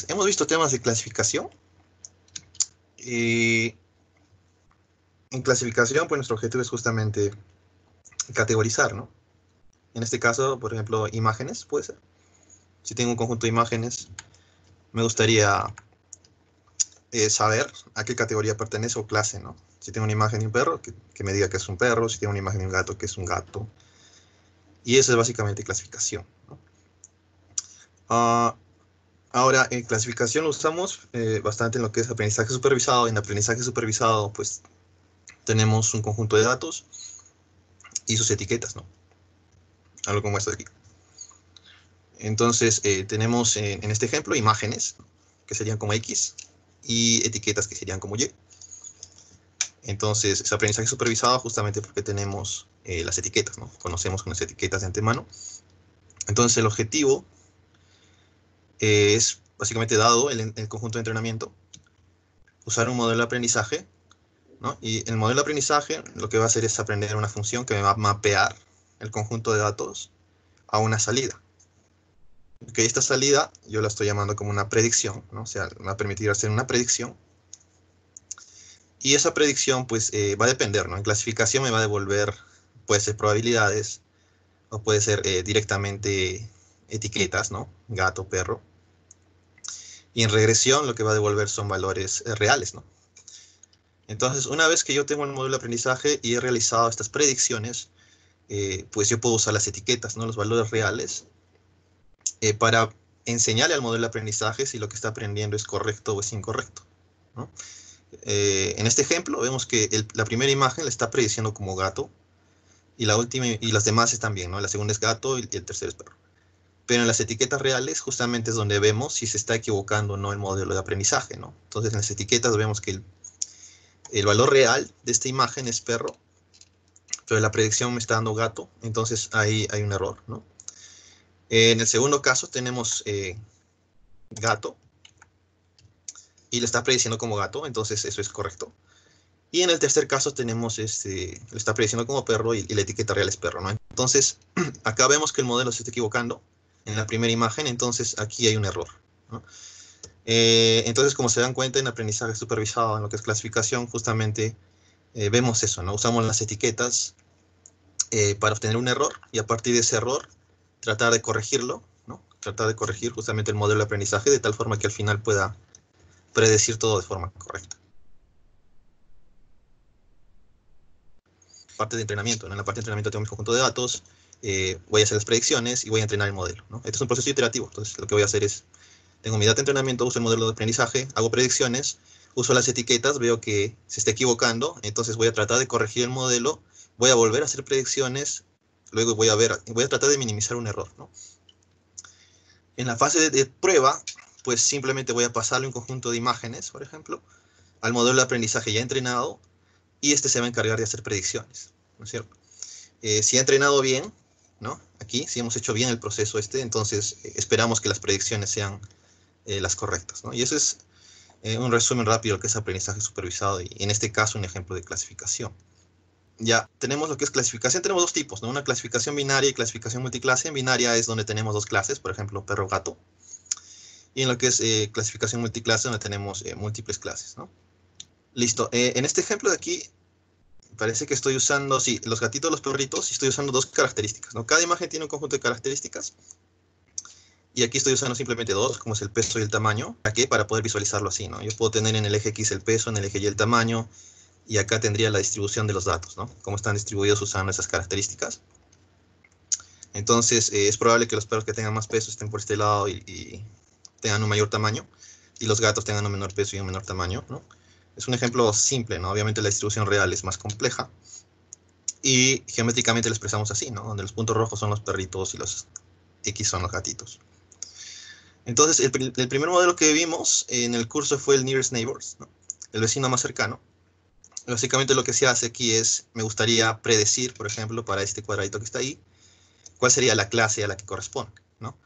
Hemos visto temas de clasificación. Y en clasificación, pues nuestro objetivo es justamente categorizar, ¿no? En este caso, por ejemplo, imágenes, puede ser. Si tengo un conjunto de imágenes, me gustaría saber a qué categoría pertenece o clase, ¿no? Si tengo una imagen de un perro, que me diga que es un perro. Si tengo una imagen de un gato, que es un gato. Y eso es básicamente clasificación, ¿no? Ahora, en clasificación lo usamos bastante en lo que es aprendizaje supervisado. En aprendizaje supervisado, pues, tenemos un conjunto de datos y sus etiquetas, ¿no? Algo como esto de aquí. Entonces, tenemos en este ejemplo imágenes, que serían como X, y etiquetas que serían como Y. Entonces, es aprendizaje supervisado justamente porque tenemos las etiquetas, ¿no? Conocemos con las etiquetas de antemano. Entonces, el objetivo es básicamente, dado el conjunto de entrenamiento, usar un modelo de aprendizaje, ¿no? Y el modelo de aprendizaje lo que va a hacer es aprender una función que me va a mapear el conjunto de datos a una salida. Que esta salida yo la estoy llamando como una predicción, ¿no? O sea, me va a permitir hacer una predicción. Y esa predicción, pues, va a depender, ¿no? En clasificación me va a devolver, puede ser probabilidades, o puede ser directamente etiquetas, ¿no? Gato, perro. Y en regresión lo que va a devolver son valores reales, ¿no? Entonces, una vez que yo tengo el modelo de aprendizaje y he realizado estas predicciones, pues yo puedo usar las etiquetas, ¿no? Los valores reales, para enseñarle al modelo de aprendizaje si lo que está aprendiendo es correcto o es incorrecto, ¿no? En este ejemplo vemos que la primera imagen la está prediciendo como gato, y la última y las demás están bien, ¿no? La segunda es gato y el tercero es perro. Pero en las etiquetas reales justamente es donde vemos si se está equivocando o no el modelo de aprendizaje, ¿no? Entonces en las etiquetas vemos que el valor real de esta imagen es perro, pero la predicción me está dando gato, entonces ahí hay un error, ¿no? En el segundo caso tenemos gato, y le está prediciendo como gato, entonces eso es correcto. Y en el tercer caso tenemos, le está prediciendo como perro, y la etiqueta real es perro, ¿no? Entonces, acá vemos que el modelo se está equivocando en la primera imagen, entonces aquí hay un error, ¿no? Entonces, como se dan cuenta, en aprendizaje supervisado, en lo que es clasificación, justamente vemos eso, ¿no? Usamos las etiquetas para obtener un error, y a partir de ese error tratar de corregirlo, ¿no? Tratar de corregir justamente el modelo de aprendizaje de tal forma que al final pueda predecir todo de forma correcta. Parte de entrenamiento, ¿no? En la parte de entrenamiento tengo mi conjunto de datos, voy a hacer las predicciones y voy a entrenar el modelo, ¿no? Este es un proceso iterativo. Entonces lo que voy a hacer es, tengo mi data de entrenamiento, uso el modelo de aprendizaje, hago predicciones, uso las etiquetas, veo que se está equivocando, entonces voy a tratar de corregir el modelo, voy a volver a hacer predicciones, luego voy a tratar de minimizar un error, ¿no? En la fase de prueba, pues simplemente voy a pasarle un conjunto de imágenes, por ejemplo, al modelo de aprendizaje ya entrenado, y este se va a encargar de hacer predicciones, ¿no es cierto? Si ha entrenado bien, ¿no? Aquí, si hemos hecho bien el proceso entonces esperamos que las predicciones sean las correctas, ¿no? Y eso es un resumen rápido de lo que es aprendizaje supervisado, y en este caso un ejemplo de clasificación. Ya tenemos lo que es clasificación, tenemos dos tipos, ¿no? Una clasificación binaria y clasificación multiclase. En binaria es donde tenemos dos clases, por ejemplo, perro, gato. Y en lo que es clasificación multiclase, donde tenemos múltiples clases, ¿no? Listo. En este ejemplo de aquí, parece que estoy usando, sí, los gatitos, los perritos, y estoy usando dos características, ¿no? Cada imagen tiene un conjunto de características, y aquí estoy usando simplemente dos, como es el peso y el tamaño. ¿Para qué? Para poder visualizarlo así, ¿no? Yo puedo tener en el eje X el peso, en el eje Y el tamaño, y acá tendría la distribución de los datos, ¿no? Cómo están distribuidos usando esas características. Entonces, es probable que los perros que tengan más peso estén por este lado y tengan un mayor tamaño, y los gatos tengan un menor peso y un menor tamaño, ¿no? Es un ejemplo simple, ¿no? Obviamente la distribución real es más compleja, y geométricamente lo expresamos así, ¿no? Donde los puntos rojos son los perritos y los X son los gatitos. Entonces, el primer modelo que vimos en el curso fue el Nearest Neighbors, ¿no? El vecino más cercano. Básicamente lo que se hace aquí es, me gustaría predecir, por ejemplo, para este cuadradito que está ahí, cuál sería la clase a la que corresponde, ¿no?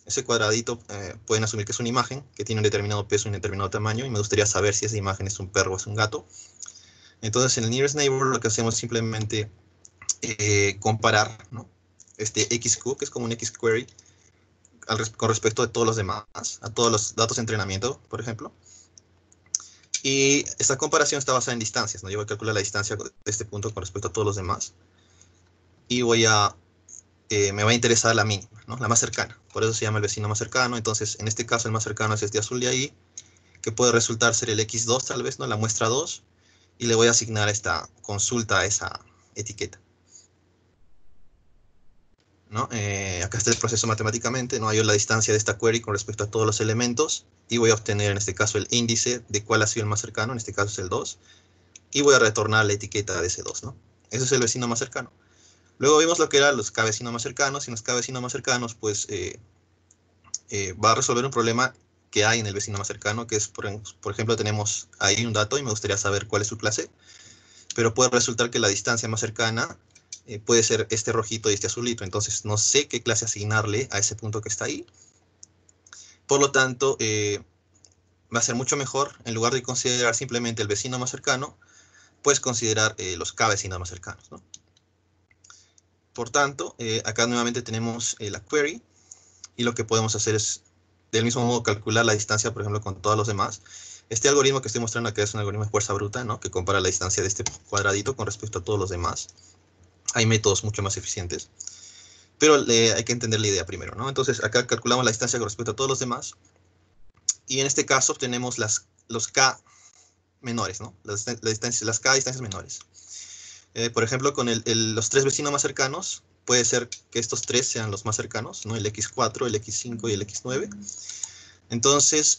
Ese cuadradito pueden asumir que es una imagen que tiene un determinado peso y un determinado tamaño, y me gustaría saber si esa imagen es un perro o es un gato. Entonces, en el Nearest Neighbor lo que hacemos es simplemente comparar, ¿no? Este XQ, que es como un X-query, con respecto de todos los demás, a todos los datos de entrenamiento, por ejemplo. Y esta comparación está basada en distancias, ¿no? Yo voy a calcular la distancia de este punto con respecto a todos los demás. Y me va a interesar la mínima, ¿no? La más cercana. Por eso se llama el vecino más cercano. Entonces, en este caso, el más cercano es este azul de ahí, que puede resultar ser el X2 tal vez, ¿no? La muestra 2. Y le voy a asignar esta consulta a esa etiqueta, ¿no? Acá está el proceso matemáticamente, ¿no? Hallo la distancia de esta query con respecto a todos los elementos y voy a obtener en este caso el índice de cuál ha sido el más cercano, en este caso es el 2, y voy a retornar la etiqueta de ese 2, ¿no? Ese es el vecino más cercano. Luego vimos lo que eran los k vecinos más cercanos, y los k vecinos más cercanos, pues va a resolver un problema que hay en el vecino más cercano, que es, por ejemplo, tenemos ahí un dato y me gustaría saber cuál es su clase, pero puede resultar que la distancia más cercana puede ser este rojito y este azulito, entonces no sé qué clase asignarle a ese punto que está ahí. Por lo tanto, va a ser mucho mejor, en lugar de considerar simplemente el vecino más cercano, pues considerar los k vecinos más cercanos, ¿no? Por tanto, acá nuevamente tenemos la query, y lo que podemos hacer es, del mismo modo, calcular la distancia, por ejemplo, con todos los demás. Este algoritmo que estoy mostrando acá es un algoritmo de fuerza bruta, ¿no? Que compara la distancia de este cuadradito con respecto a todos los demás. Hay métodos mucho más eficientes, pero hay que entender la idea primero, ¿no? Entonces, acá calculamos la distancia con respecto a todos los demás, y en este caso obtenemos los k menores, ¿no? Las k distancias menores. Por ejemplo, con los tres vecinos más cercanos, puede ser que estos tres sean los más cercanos, ¿no? El X4, el X5 y el X9. Entonces,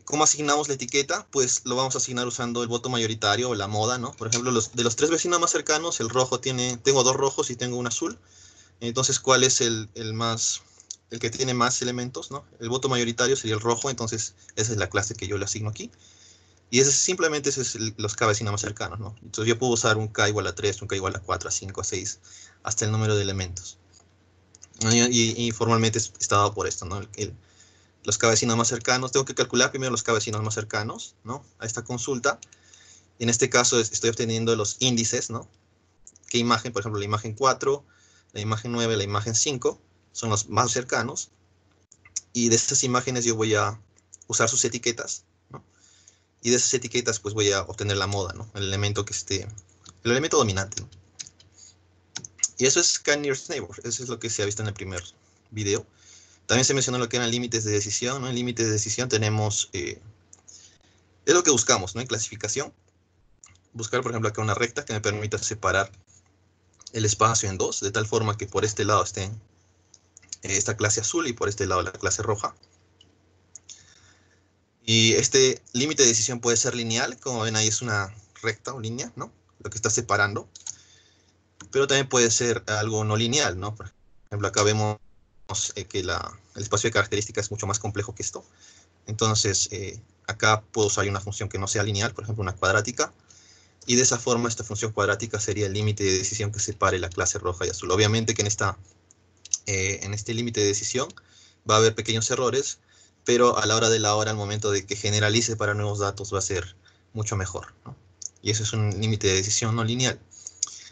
¿cómo asignamos la etiqueta? Pues lo vamos a asignar usando el voto mayoritario o la moda, ¿no? Por ejemplo, de los tres vecinos más cercanos, el rojo tengo dos rojos y tengo un azul. Entonces, ¿cuál es el que tiene más elementos, ¿no? El voto mayoritario sería el rojo, entonces esa es la clase que yo le asigno aquí. Y simplemente ese es los k vecinos más cercanos, ¿no? Entonces yo puedo usar un k igual a 3, un k igual a 4, a 5, a 6, hasta el número de elementos. Y formalmente está dado por esto, ¿no? Los k vecinos más cercanos, tengo que calcular primero los k vecinos más cercanos, ¿no? A esta consulta. En este caso estoy obteniendo los índices, ¿no? ¿Qué imagen? Por ejemplo, la imagen 4, la imagen 9, la imagen 5 son los más cercanos. Y de estas imágenes yo voy a usar sus etiquetas, ¿no? Y de esas etiquetas pues voy a obtener la moda, ¿no? El elemento el elemento dominante, ¿no? Y eso es k-nearest neighbor, eso es lo que se ha visto en el primer video. También se mencionó lo que eran límites de decisión, ¿no? En límites de decisión tenemos, es lo que buscamos, ¿no? En clasificación, buscar por ejemplo acá una recta que me permita separar el espacio en dos, de tal forma que por este lado esté esta clase azul y por este lado la clase roja. Y este límite de decisión puede ser lineal, como ven ahí es una recta o línea, ¿no? Lo que está separando. Pero también puede ser algo no lineal, ¿no? Por ejemplo, acá vemos que el espacio de características es mucho más complejo que esto. Entonces, acá puedo usar una función que no sea lineal, por ejemplo, una cuadrática. Y de esa forma, esta función cuadrática sería el límite de decisión que separe la clase roja y azul. Obviamente que en este límite de decisión va a haber pequeños errores, pero a la hora de la hora, al momento de que generalice para nuevos datos, va a ser mucho mejor, ¿no? Y eso es un límite de decisión no lineal.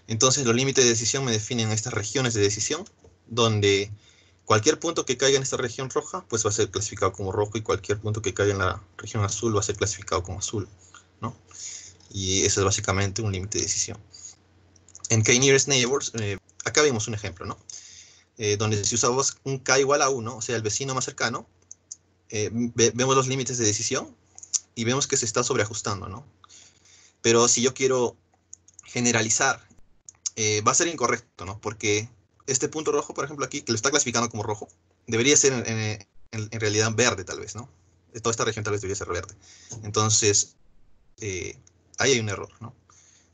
Entonces, los límites de decisión me definen estas regiones de decisión, donde cualquier punto que caiga en esta región roja, pues va a ser clasificado como rojo, y cualquier punto que caiga en la región azul va a ser clasificado como azul, ¿no? Y eso es básicamente un límite de decisión. En k-nearest neighbors, acá vemos un ejemplo, ¿no? Donde si usamos un k igual a 1, o sea, el vecino más cercano, vemos los límites de decisión y vemos que se está sobreajustando, ¿no? Pero si yo quiero generalizar, va a ser incorrecto, ¿no? Porque este punto rojo, por ejemplo, aquí, que lo está clasificando como rojo, debería ser en realidad verde, tal vez, ¿no? Toda esta región tal vez debería ser verde. Entonces, ahí hay un error, ¿no?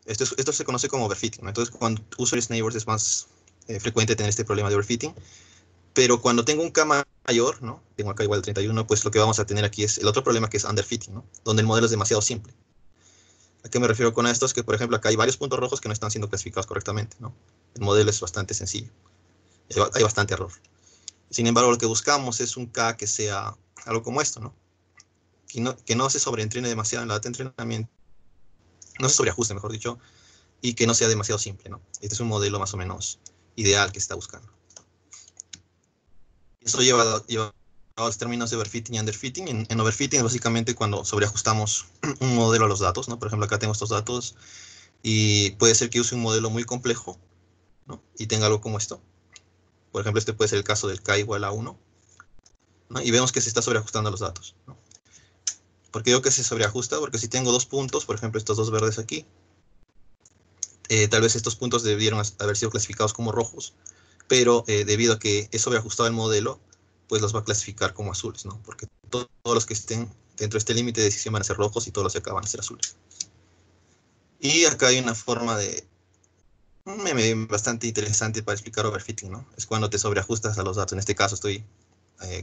Esto se conoce como overfitting, ¿no? Entonces, cuando uso neighbors es más frecuente tener este problema de overfitting. Pero cuando tengo un K mayor, ¿no? Tengo acá igual 31, pues lo que vamos a tener aquí es el otro problema, que es underfitting, ¿no? Donde el modelo es demasiado simple. ¿A qué me refiero con esto? Es que, por ejemplo, acá hay varios puntos rojos que no están siendo clasificados correctamente, ¿no? El modelo es bastante sencillo. Hay bastante error. Sin embargo, lo que buscamos es un K que sea algo como esto, ¿no? Que no se sobreentrene demasiado en la data de entrenamiento, no se sobreajuste, mejor dicho, y que no sea demasiado simple, ¿no? Este es un modelo más o menos ideal que se está buscando. Eso lleva a los términos de overfitting y underfitting. En overfitting es básicamente cuando sobreajustamos un modelo a los datos, ¿no? Por ejemplo, acá tengo estos datos y puede ser que use un modelo muy complejo, ¿no? Y tenga algo como esto. Por ejemplo, este puede ser el caso del k igual a 1, ¿no? Y vemos que se está sobreajustando los datos, ¿no? ¿Por qué digo que se sobreajusta? Porque si tengo dos puntos, por ejemplo, estos dos verdes aquí, tal vez estos puntos debieron haber sido clasificados como rojos, pero debido a que es sobreajustado el modelo, pues los va a clasificar como azules, ¿no? Porque todos los que estén dentro de este límite de decisión van a ser rojos y todos los de acá van a ser azules. Y acá hay una forma de un meme bastante interesante para explicar overfitting, ¿no? Es cuando te sobreajustas a los datos. En este caso estoy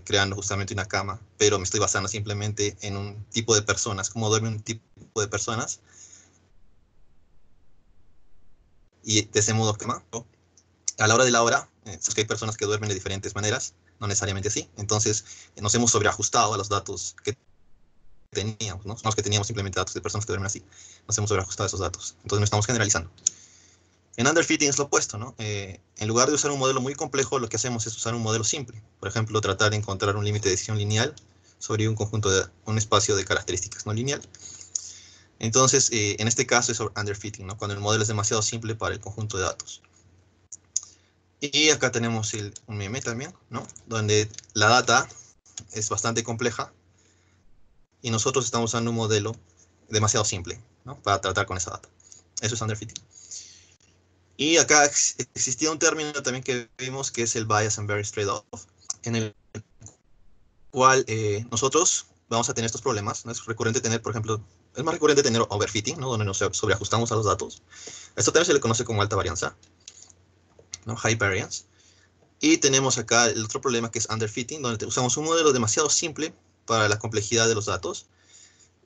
creando justamente una cama, pero me estoy basando simplemente en un tipo de personas, cómo duerme un tipo de personas. Y de ese modo, a la hora de la hora, es que hay personas que duermen de diferentes maneras, no necesariamente así. Entonces, nos hemos sobreajustado a los datos que teníamos, ¿no? No es que teníamos simplemente datos de personas que duermen así, nos hemos sobreajustado a esos datos. Entonces, no estamos generalizando. En underfitting es lo opuesto, ¿no? En lugar de usar un modelo muy complejo, lo que hacemos es usar un modelo simple. Por ejemplo, tratar de encontrar un límite de decisión lineal sobre un conjunto de un espacio de características no lineal. Entonces, en este caso es underfitting, ¿no? Cuando el modelo es demasiado simple para el conjunto de datos. Y acá tenemos un meme también, ¿no? Donde la data es bastante compleja y nosotros estamos usando un modelo demasiado simple, ¿no? Para tratar con esa data. Eso es underfitting. Y acá existía un término también que vimos que es el bias and variance trade-off, en el cual nosotros vamos a tener estos problemas, ¿no? Es recurrente tener, por ejemplo, es más recurrente tener overfitting, ¿no? Donde nos sobreajustamos a los datos. Esto también se le conoce como alta varianza, ¿no? High variance. Y tenemos acá el otro problema que es underfitting, donde usamos un modelo demasiado simple para la complejidad de los datos,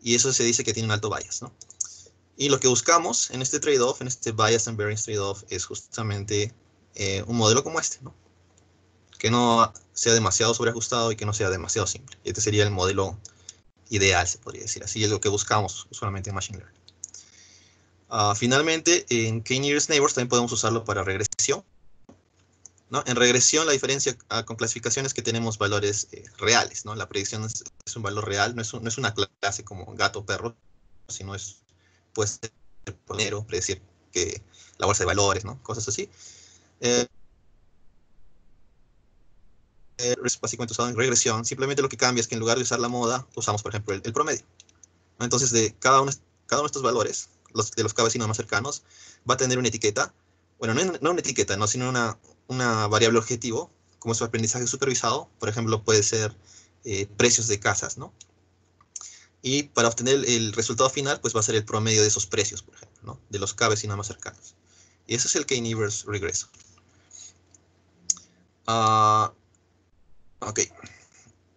y eso se dice que tiene un alto bias, ¿no? Y lo que buscamos en este trade-off, en este bias and variance trade-off, es justamente un modelo como este, ¿no? Que no sea demasiado sobreajustado y que no sea demasiado simple. Este sería el modelo ideal, se podría decir así, es lo que buscamos usualmente en Machine Learning. Finalmente, en K-Nearest Neighbors también podemos usarlo para regresión, ¿no? En regresión, la diferencia con clasificación es que tenemos valores reales, ¿no? La predicción es un valor real, no es una clase como gato o perro, sino puede ser poner predecir que la bolsa de valores, ¿no? Cosas así. Es básicamente usado en regresión. Simplemente lo que cambia es que en lugar de usar la moda, usamos, por ejemplo, el promedio, ¿no? Entonces, de cada uno de estos valores, de los vecinos más cercanos, va a tener una etiqueta. Bueno, no una etiqueta, no, sino una variable objetivo, como su aprendizaje supervisado. Por ejemplo, puede ser precios de casas, ¿no? Y para obtener el resultado final, pues va a ser el promedio de esos precios, por ejemplo, ¿no? De los vecinos más cercanos. Y ese es el K-Nearest regreso. Ok,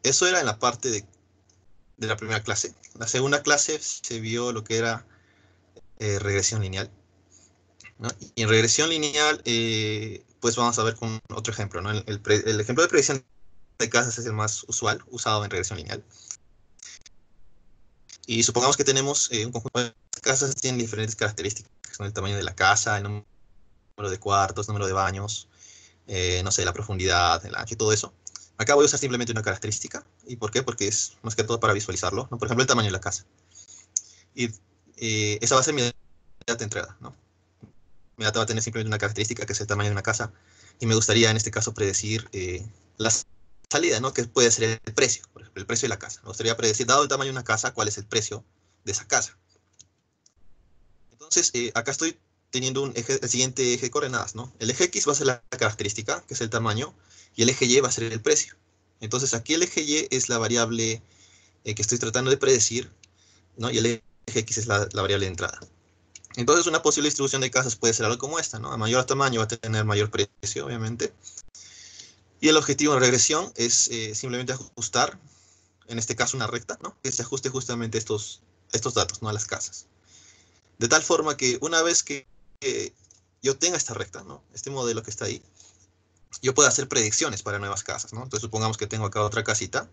eso era en la parte de la primera clase. La segunda clase se vio lo que era regresión lineal, ¿no? Y en regresión lineal, pues vamos a ver con otro ejemplo, ¿no? El ejemplo de predicción de casas es el más usual, usado en regresión lineal. Y supongamos que tenemos un conjunto de casas que tienen diferentes características, ¿no? El tamaño de la casa, el número de cuartos, número de baños, no sé, la profundidad, el ancho y todo eso. Acá voy a usar simplemente una característica. ¿Y por qué? Porque es más que todo para visualizarlo, ¿no? Por ejemplo, el tamaño de la casa. Y esa va a ser mi data de entrada, ¿no? Mi data va a tener simplemente una característica que es el tamaño de una casa. Y me gustaría en este caso predecir la salida, ¿no? Que puede ser el precio, por ejemplo, el precio de la casa. Me gustaría predecir, dado el tamaño de una casa, cuál es el precio de esa casa. Entonces, acá estoy teniendo el siguiente eje de coordenadas, ¿no? El eje X va a ser la característica, que es el tamaño, y el eje Y va a ser el precio. Entonces, aquí el eje Y es la variable que estoy tratando de predecir, ¿no? Y el eje X es la variable de entrada. Entonces, una posible distribución de casas puede ser algo como esta, ¿no? A mayor tamaño va a tener mayor precio, obviamente. Y el objetivo en regresión es simplemente ajustar, en este caso una recta, ¿no? Que se ajuste justamente estos datos, ¿no? A las casas. De tal forma que una vez que yo tenga esta recta, ¿no? Este modelo que está ahí, yo puedo hacer predicciones para nuevas casas, ¿no? Entonces supongamos que tengo acá otra casita.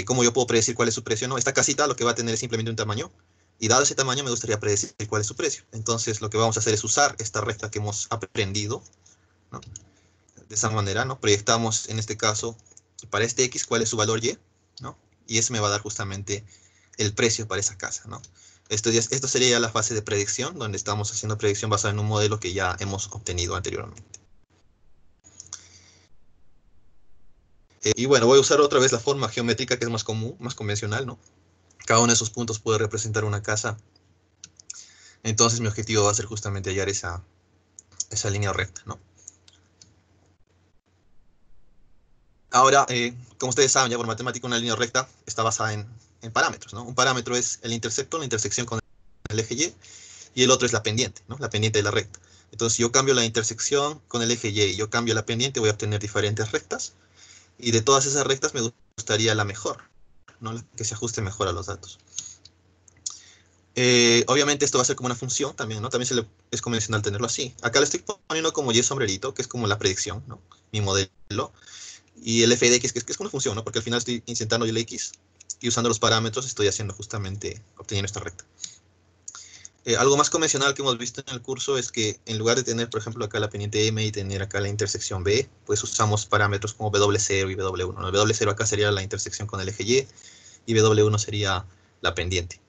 ¿Cómo yo puedo predecir cuál es su precio? No, esta casita lo que va a tener es simplemente un tamaño. Y dado ese tamaño me gustaría predecir cuál es su precio. Entonces lo que vamos a hacer es usar esta recta que hemos aprendido, ¿no? de esa manera, ¿no? Proyectamos, en este caso, para este X, cuál es su valor Y, ¿no? Y eso me va a dar justamente el precio para esa casa, ¿no? Esto sería ya la fase de predicción, donde estamos haciendo predicción basada en un modelo que ya hemos obtenido anteriormente. Y bueno, voy a usar otra vez la forma geométrica que es más común, más convencional, ¿no? Cada uno de esos puntos puede representar una casa. Entonces mi objetivo va a ser justamente hallar esa línea recta, ¿no? Ahora, como ustedes saben, ya por matemática una línea recta está basada en parámetros, ¿no? Un parámetro es el intersecto, la intersección con el eje y el otro es la pendiente, ¿no? La pendiente de la recta. Entonces, si yo cambio la intersección con el eje Y y yo cambio la pendiente, voy a obtener diferentes rectas. Y de todas esas rectas me gustaría la mejor, ¿no? La que se ajuste mejor a los datos. Obviamente esto va a ser como una función también, ¿no? También es convencional tenerlo así. Acá lo estoy poniendo como Y sombrerito, que es como la predicción, ¿no? Mi modelo. Y el f de x, que es una función, ¿no? Porque al final estoy insertando el x y usando los parámetros estoy haciendo justamente, obteniendo esta recta. Algo más convencional que hemos visto en el curso es que en lugar de tener, por ejemplo, acá la pendiente M y tener acá la intersección B, pues usamos parámetros como W0 y W1, ¿no? W0 acá sería la intersección con el eje y W1 sería la pendiente.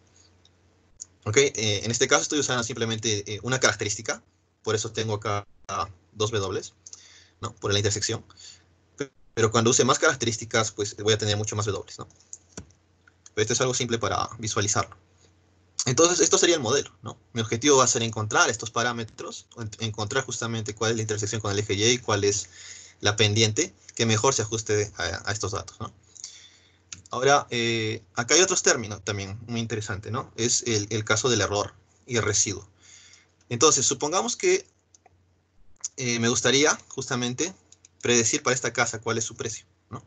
¿Ok? En este caso estoy usando simplemente una característica, por eso tengo acá dos W, ¿no? Por la intersección. Pero cuando use más características, pues voy a tener mucho más W, ¿no? Pero esto es algo simple para visualizarlo. Entonces, esto sería el modelo, ¿no? Mi objetivo va a ser encontrar estos parámetros, encontrar justamente cuál es la intersección con el eje Y y cuál es la pendiente que mejor se ajuste a estos datos, ¿no? Ahora, acá hay otros términos también muy interesantes, ¿no? Es el caso del error y el residuo. Entonces, supongamos que me gustaría justamente predecir para esta casa cuál es su precio, ¿no?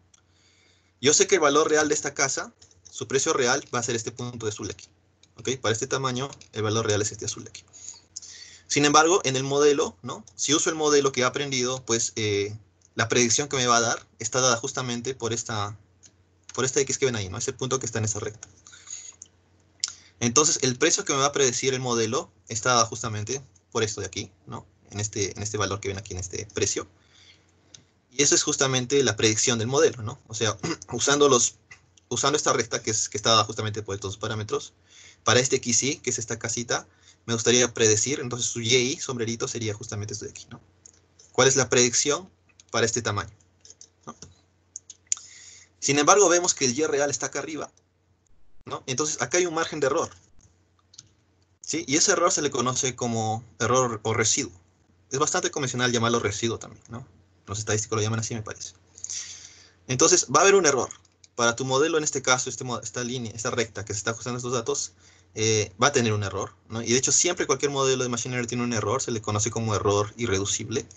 Yo sé que el valor real de esta casa, su precio real va a ser este punto de azul aquí. ¿Ok? Para este tamaño, el valor real es este azul aquí. Sin embargo, en el modelo, ¿no? Si uso el modelo que he aprendido, pues la predicción que me va a dar está dada justamente por esta X que ven ahí, ¿no? Es el punto que está en esa recta. Entonces, el precio que me va a predecir el modelo está dado justamente por esto de aquí, ¿no? En este valor que ven aquí, en este precio. Y eso es justamente la predicción del modelo, ¿no? O sea, usando esta recta que está dada justamente por estos parámetros, para este XY, que es esta casita, me gustaría predecir, entonces su Y, sombrerito, sería justamente esto de aquí, ¿no? ¿Cuál es la predicción para este tamaño? ¿No? Sin embargo, vemos que el Y real está acá arriba, ¿no? Entonces, acá hay un margen de error, ¿sí? Y ese error se le conoce como error o residuo. Es bastante convencional llamarlo residuo también, ¿no? Los estadísticos lo llaman así, me parece. Entonces, va a haber un error. Para tu modelo, en este caso, esta línea, esta recta que se está ajustando a estos datos, va a tener un error, ¿no? Y de hecho, siempre cualquier modelo de Machine Learning tiene un error, se le conoce como error irreducible,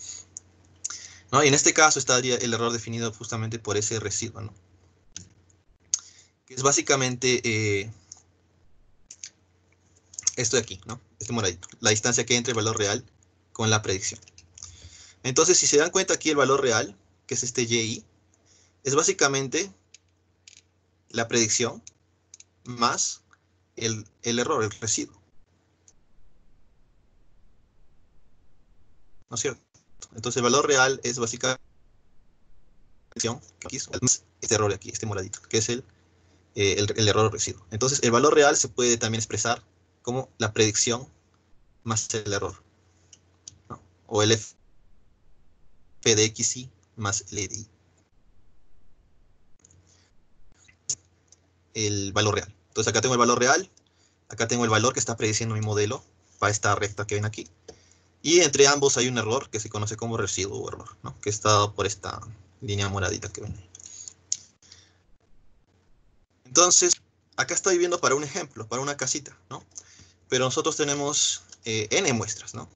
¿no? Y en este caso estaría el error definido justamente por ese residuo, ¿no? Que es básicamente esto de aquí, ¿no? Este moradito, la distancia que hay entre el valor real con la predicción. Entonces, si se dan cuenta aquí el valor real, que es este Y, es básicamente la predicción más el error, el residuo, ¿no es cierto? Entonces el valor real es básicamente aquí, este error de aquí, este moradito, que es el error residuo. Entonces el valor real se puede también expresar como la predicción más el error, ¿no? O el f de xy más el y, el valor real. Entonces acá tengo el valor real, acá tengo el valor que está prediciendo mi modelo para esta recta que ven aquí. Y entre ambos hay un error que se conoce como residuo o error, ¿no? Que está dado por esta línea moradita que ven ahí. Entonces, acá estoy viendo para un ejemplo, para una casita, ¿no? Pero nosotros tenemos n muestras, ¿no?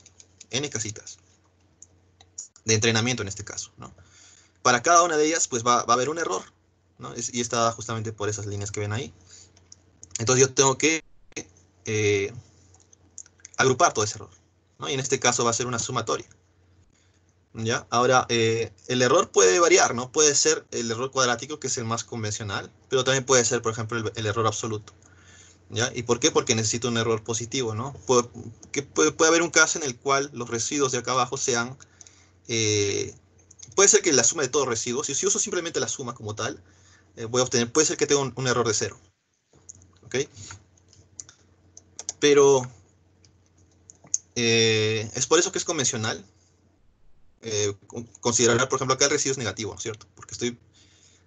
N casitas de entrenamiento en este caso, ¿no? Para cada una de ellas, pues va a haber un error, ¿no? Y está justamente por esas líneas que ven ahí. Entonces yo tengo que eh, agrupar todo ese error, ¿no? Y en este caso va a ser una sumatoria, ¿ya? Ahora, el error puede variar, ¿no? Puede ser el error cuadrático, que es el más convencional, pero también puede ser, por ejemplo, el error absoluto, ¿ya? ¿Y por qué? Porque necesito un error positivo, ¿no? Puede haber un caso en el cual los residuos de acá abajo sean puede ser que la suma de todos residuos, si uso simplemente la suma como tal, voy a obtener, puede ser que tenga un error de 0. ¿Ok? Pero es por eso que es convencional considerar, por ejemplo, acá el residuo es negativo, ¿no es cierto? Porque estoy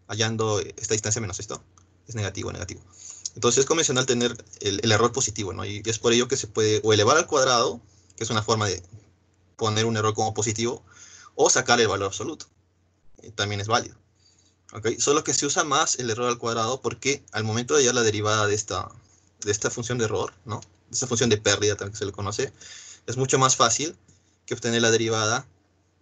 hallando esta distancia menos esto, es negativo, negativo. Entonces es convencional tener el error positivo, ¿no? Y es por ello que se puede o elevar al cuadrado, que es una forma de poner un error como positivo, o sacar el valor absoluto. También es válido. ¿Okay? Solo que se usa más el error al cuadrado porque al momento de hallar la derivada de esta función de error, ¿no? De esta función de pérdida, también que se le conoce, es mucho más fácil que obtener la derivada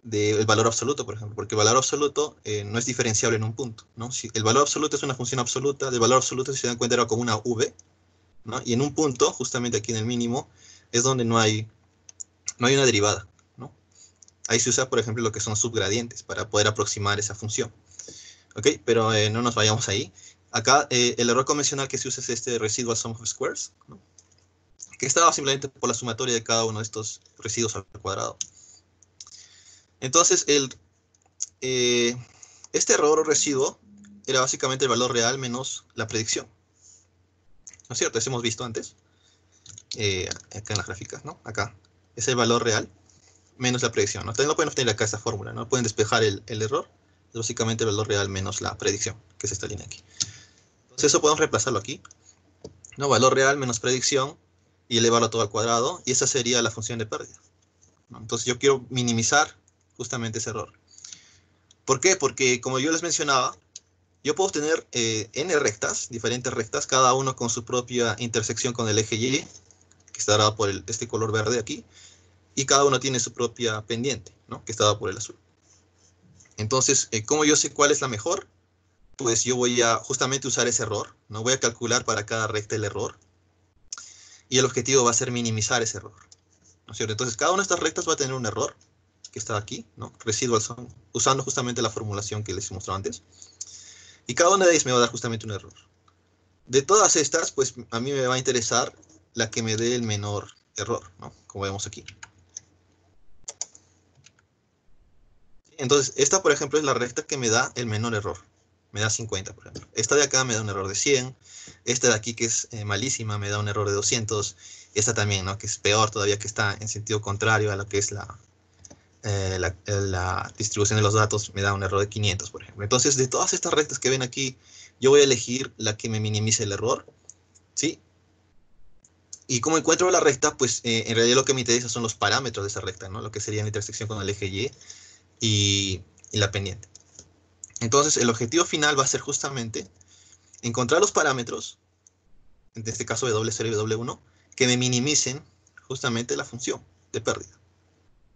del valor absoluto, por ejemplo, porque el valor absoluto no es diferenciable en un punto, ¿no? Si el valor absoluto es una función absoluta, el valor absoluto, si se dan cuenta, era como una v, ¿no? Y en un punto, justamente aquí en el mínimo, es donde no hay una derivada, ¿no? Ahí se usa, por ejemplo, lo que son subgradientes para poder aproximar esa función. ¿Ok? Pero no nos vayamos ahí. Acá el error convencional que se usa es este residual sum of squares, ¿no? Que está dado simplemente por la sumatoria de cada uno de estos residuos al cuadrado. Entonces, este error o residuo era básicamente el valor real menos la predicción. ¿No es cierto? Eso hemos visto antes. Acá en las gráficas, ¿no? Acá. Es el valor real menos la predicción, ¿no? También lo pueden obtener acá esta fórmula, ¿no? Pueden despejar el error. Es básicamente el valor real menos la predicción, que es esta línea aquí. Entonces eso podemos reemplazarlo aquí, ¿no? Valor real menos predicción y elevarlo todo al cuadrado. Y esa sería la función de pérdida, ¿no? Entonces yo quiero minimizar justamente ese error. ¿Por qué? Porque como yo les mencionaba, yo puedo obtener n rectas, diferentes rectas, cada uno con su propia intersección con el eje Y, que está dado por este color verde aquí, y cada uno tiene su propia pendiente, ¿no? Que está dado por el azul. Entonces, ¿cómo yo sé cuál es la mejor? Pues yo voy a justamente usar ese error, ¿no? Voy a calcular para cada recta el error, y el objetivo va a ser minimizar ese error, ¿no es cierto? Entonces, cada una de estas rectas va a tener un error, que está aquí, ¿no? Residual sum, usando justamente la formulación que les he mostrado antes, y cada una de ellas me va a dar justamente un error. De todas estas, pues a mí me va a interesar la que me dé el menor error, ¿no? Como vemos aquí. Entonces, esta, por ejemplo, es la recta que me da el menor error. Me da 50, por ejemplo. Esta de acá me da un error de 100. Esta de aquí, que es malísima, me da un error de 200. Esta también, ¿no? Que es peor todavía, que está en sentido contrario a lo que es la distribución de los datos, me da un error de 500, por ejemplo. Entonces, de todas estas rectas que ven aquí, yo voy a elegir la que me minimice el error, ¿sí? Y como encuentro la recta, pues en realidad lo que me interesa son los parámetros de esa recta, ¿no? Lo que sería la intersección con el eje Y y la pendiente. Entonces, el objetivo final va a ser justamente encontrar los parámetros, en este caso W0 y W1, que me minimicen justamente la función de pérdida,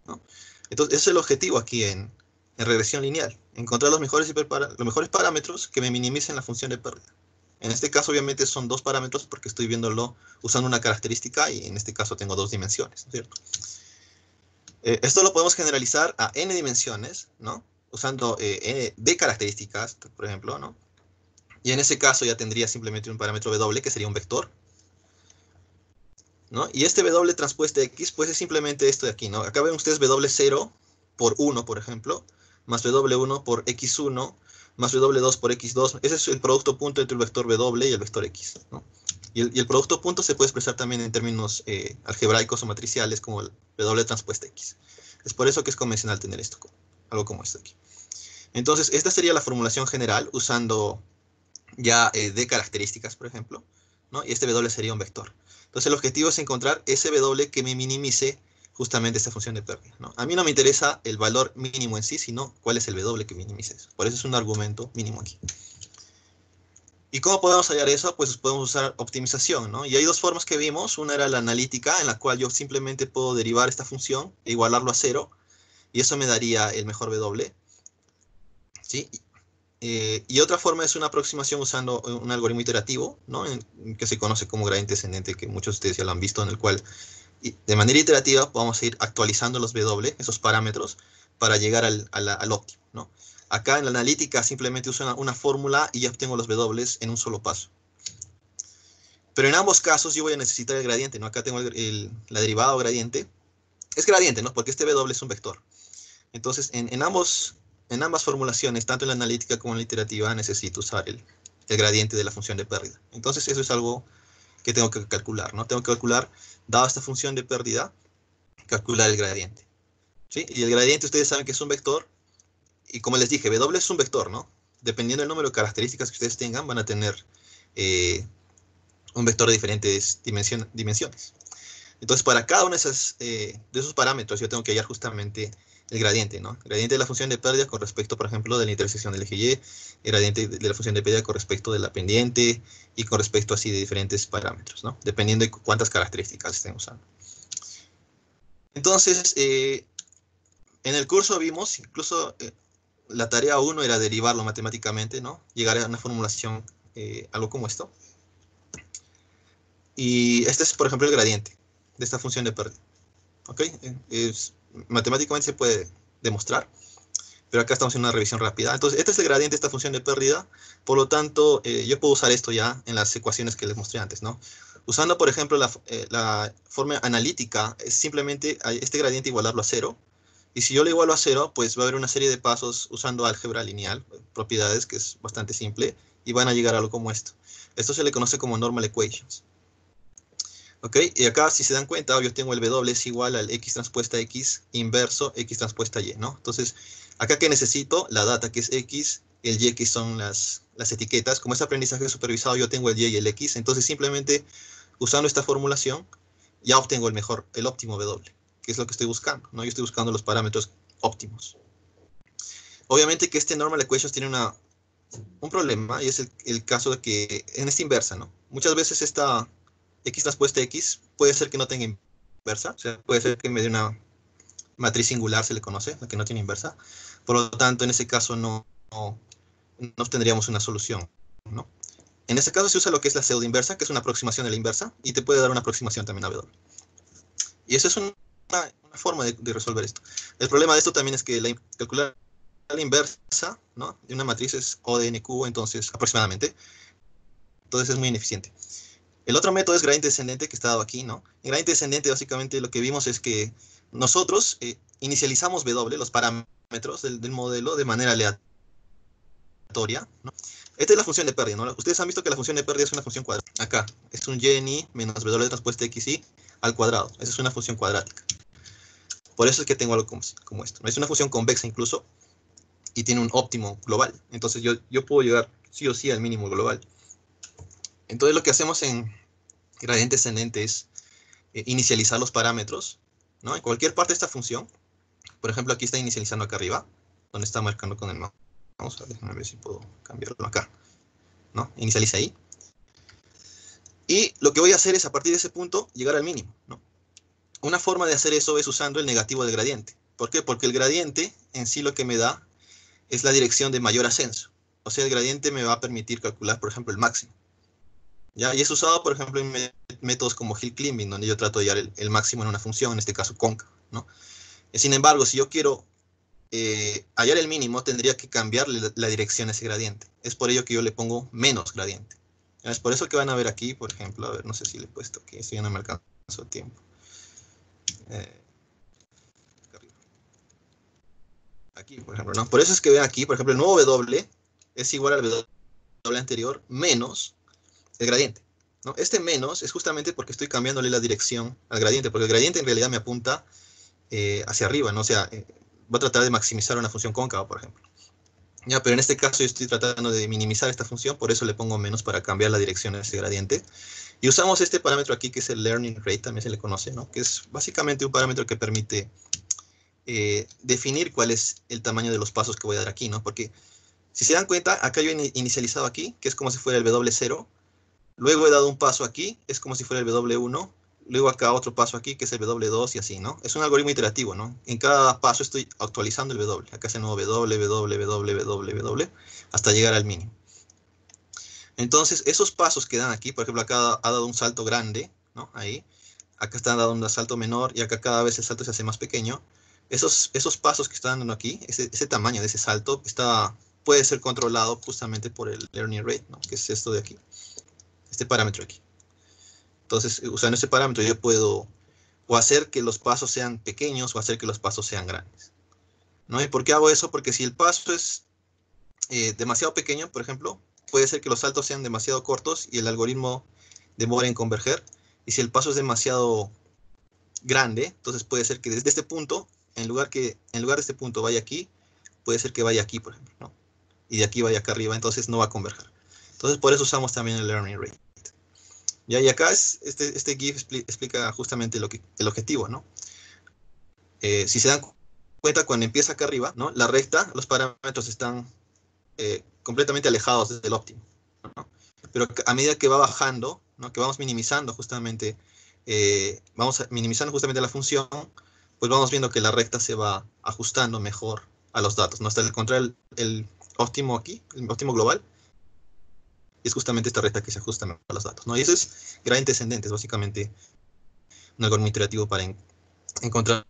¿no? Entonces, ese es el objetivo aquí en regresión lineal, encontrar los mejores parámetros que me minimicen la función de pérdida. En este caso, obviamente, son dos parámetros porque estoy viéndolo usando una característica y en este caso tengo dos dimensiones, ¿no es cierto? Esto lo podemos generalizar a n dimensiones, ¿no? Usando d características, por ejemplo, ¿no? Y en ese caso ya tendría simplemente un parámetro w, que sería un vector, ¿no? Y este w transpuesto de x, pues es simplemente esto de aquí, ¿no? Acá ven ustedes w0 por 1, por ejemplo, más w1 por x1, más w2 por x2. Ese es el producto punto entre el vector w y el vector x, ¿no? Y el producto punto se puede expresar también en términos algebraicos o matriciales como el w transpuesta x. Es por eso que es convencional tener esto, algo como esto aquí. Entonces, esta sería la formulación general usando ya d características, por ejemplo, ¿no? Y este w sería un vector. Entonces, el objetivo es encontrar ese w que me minimice justamente esta función de pérdida, ¿no? A mí no me interesa el valor mínimo en sí, sino cuál es el w que minimice eso. Por eso es un argumento mínimo aquí. ¿Y cómo podemos hallar eso? Pues podemos usar optimización, ¿no? Y hay dos formas que vimos. Una era la analítica, en la cual yo simplemente puedo derivar esta función e igualarlo a 0, y eso me daría el mejor W, ¿sí? Y otra forma es una aproximación usando un algoritmo iterativo, ¿no? Que se conoce como gradiente descendente, que muchos de ustedes ya lo han visto, en el cual de manera iterativa vamos a ir actualizando los W, esos parámetros, para llegar al óptimo, ¿no? Acá en la analítica simplemente uso una fórmula y ya obtengo los W en un solo paso. Pero en ambos casos yo voy a necesitar el gradiente, ¿no? Acá tengo la derivada o gradiente. Es gradiente, ¿no? Porque este W es un vector. Entonces, en ambos en ambas formulaciones, tanto en la analítica como en la iterativa, necesito usar el gradiente de la función de pérdida. Entonces eso es algo que tengo que calcular, ¿no? Tengo que calcular, dada esta función de pérdida, calcular el gradiente, ¿sí? Y el gradiente ustedes saben que es un vector, y como les dije, W es un vector, ¿no? Dependiendo del número de características que ustedes tengan, van a tener un vector de diferentes dimensiones. Entonces, para cada uno de esos parámetros, yo tengo que hallar justamente el gradiente, ¿no? El gradiente de la función de pérdida con respecto, por ejemplo, de la intersección del eje Y, el gradiente de la función de pérdida con respecto de la pendiente, y con respecto así de diferentes parámetros, ¿no? Dependiendo de cuántas características estén usando. Entonces, en el curso vimos, incluso la tarea 1 era derivarlo matemáticamente, ¿no? Llegar a una formulación, algo como esto. Y este es, por ejemplo, el gradiente de esta función de pérdida. ¿Ok? Matemáticamente se puede demostrar, pero acá estamos en una revisión rápida. Entonces, este es el gradiente de esta función de pérdida, por lo tanto, yo puedo usar esto ya en las ecuaciones que les mostré antes, ¿no? Usando, por ejemplo, la forma analítica, es simplemente este gradiente igualarlo a 0, y si yo lo igualo a 0, pues va a haber una serie de pasos usando álgebra lineal, propiedades, que es bastante simple, y van a llegar a algo como esto. Esto se le conoce como normal equations. ¿Ok? Y acá, si se dan cuenta, yo tengo el W es igual al X transpuesta X inverso X transpuesta Y, ¿no? Entonces, acá que necesito la data, que es X, el Y, que son las etiquetas. Como es aprendizaje supervisado, yo tengo el Y y el X. Entonces, simplemente usando esta formulación, ya obtengo el óptimo W, que es lo que estoy buscando, ¿no? Yo estoy buscando los parámetros óptimos. Obviamente que este normal equations tiene un problema, y es el caso de que en esta inversa, ¿no? Muchas veces esta X transpuesta X puede ser que no tenga inversa, o sea, puede ser que me dé una matriz singular, se le conoce, la que no tiene inversa. Por lo tanto, en ese caso no tendríamos una solución, ¿no? En este caso se usa lo que es la pseudo inversa, que es una aproximación de la inversa, y te puede dar una aproximación también a W. Y eso es una forma de resolver esto. El problema de esto también es que calcular la inversa, ¿no?, de una matriz es O de n cubo, entonces, aproximadamente. Entonces es muy ineficiente. El otro método es gradiente descendente, que está dado aquí, ¿no? En gradiente descendente, básicamente, lo que vimos es que nosotros inicializamos W, los parámetros del modelo, de manera aleatoria, ¿no? Esta es la función de pérdida, ¿no? Ustedes han visto que la función de pérdida es una función cuadrada. Acá, es un y menos W transpuesta xy al cuadrado. Esa es una función cuadrática. Por eso es que tengo algo como esto, ¿no? Es una función convexa incluso, y tiene un óptimo global. Entonces yo puedo llegar sí o sí al mínimo global. Entonces lo que hacemos en gradiente descendente es inicializar los parámetros, ¿no? En cualquier parte de esta función. Por ejemplo, aquí está inicializando acá arriba, donde está marcando con el mouse. Vamos a ver si puedo cambiarlo acá, ¿no? Inicializa ahí. Y lo que voy a hacer es, a partir de ese punto, llegar al mínimo, ¿no? Una forma de hacer eso es usando el negativo del gradiente. ¿Por qué? Porque el gradiente en sí lo que me da es la dirección de mayor ascenso. O sea, el gradiente me va a permitir calcular, por ejemplo, el máximo, ¿ya? Y es usado, por ejemplo, en métodos como hill climbing, donde yo trato de hallar el máximo en una función, en este caso cóncava, ¿no? Sin embargo, si yo quiero hallar el mínimo, tendría que cambiarle la dirección a ese gradiente. Es por ello que yo le pongo menos gradiente. Es por eso que van a ver aquí, por ejemplo, a ver, no sé si le he puesto aquí, esto ya no me alcanza el tiempo. Aquí, por ejemplo, ¿no? Por eso es que ven aquí, por ejemplo, el nuevo W es igual al W anterior menos el gradiente, ¿no? Este menos es justamente porque estoy cambiándole la dirección al gradiente, porque el gradiente en realidad me apunta hacia arriba, ¿no? O sea, voy a tratar de maximizar una función cóncava, por ejemplo. Ya, pero en este caso yo estoy tratando de minimizar esta función, por eso le pongo menos para cambiar la dirección de ese gradiente. Y usamos este parámetro aquí, que es el learning rate, también se le conoce, ¿no? Que es básicamente un parámetro que permite definir cuál es el tamaño de los pasos que voy a dar aquí, ¿no? Porque si se dan cuenta, acá yo he inicializado aquí, que es como si fuera el W0, luego he dado un paso aquí, es como si fuera el W1, luego acá otro paso aquí, que es el W2 y así, ¿no? Es un algoritmo iterativo, ¿no? En cada paso estoy actualizando el W. Acá es el nuevo W, hasta llegar al mínimo. Entonces, esos pasos que dan aquí, por ejemplo, acá ha dado un salto grande, ¿no? Ahí. Acá está dando un salto menor y acá cada vez el salto se hace más pequeño. Esos pasos que están dando aquí, ese tamaño de ese salto, puede ser controlado justamente por el learning rate, ¿no? Que es esto de aquí, este parámetro aquí. Entonces, usando ese parámetro yo puedo o hacer que los pasos sean pequeños o hacer que los pasos sean grandes. ¿no? ¿Y por qué hago eso? Porque si el paso es demasiado pequeño, por ejemplo, puede ser que los saltos sean demasiado cortos y el algoritmo demore en converger. Y si el paso es demasiado grande, entonces puede ser que desde este punto, en lugar de este punto vaya aquí, puede ser que vaya aquí, por ejemplo, ¿no? Y de aquí vaya acá arriba, entonces no va a converger. Entonces por eso usamos también el learning rate. ¿Ya? Y acá este GIF explica justamente el objetivo, ¿no? Si se dan cuenta, cuando empieza acá arriba, ¿no? La recta, los parámetros están completamente alejados del óptimo, ¿no? Pero a medida que va bajando, ¿no? Que vamos minimizando justamente, la función, pues vamos viendo que la recta se va ajustando mejor a los datos, ¿no? Hasta encontrar el óptimo aquí, el óptimo global, y es justamente esta recta que se ajusta mejor a los datos, ¿no? Y eso es gradient descendente, es básicamente un algoritmo iterativo para encontrar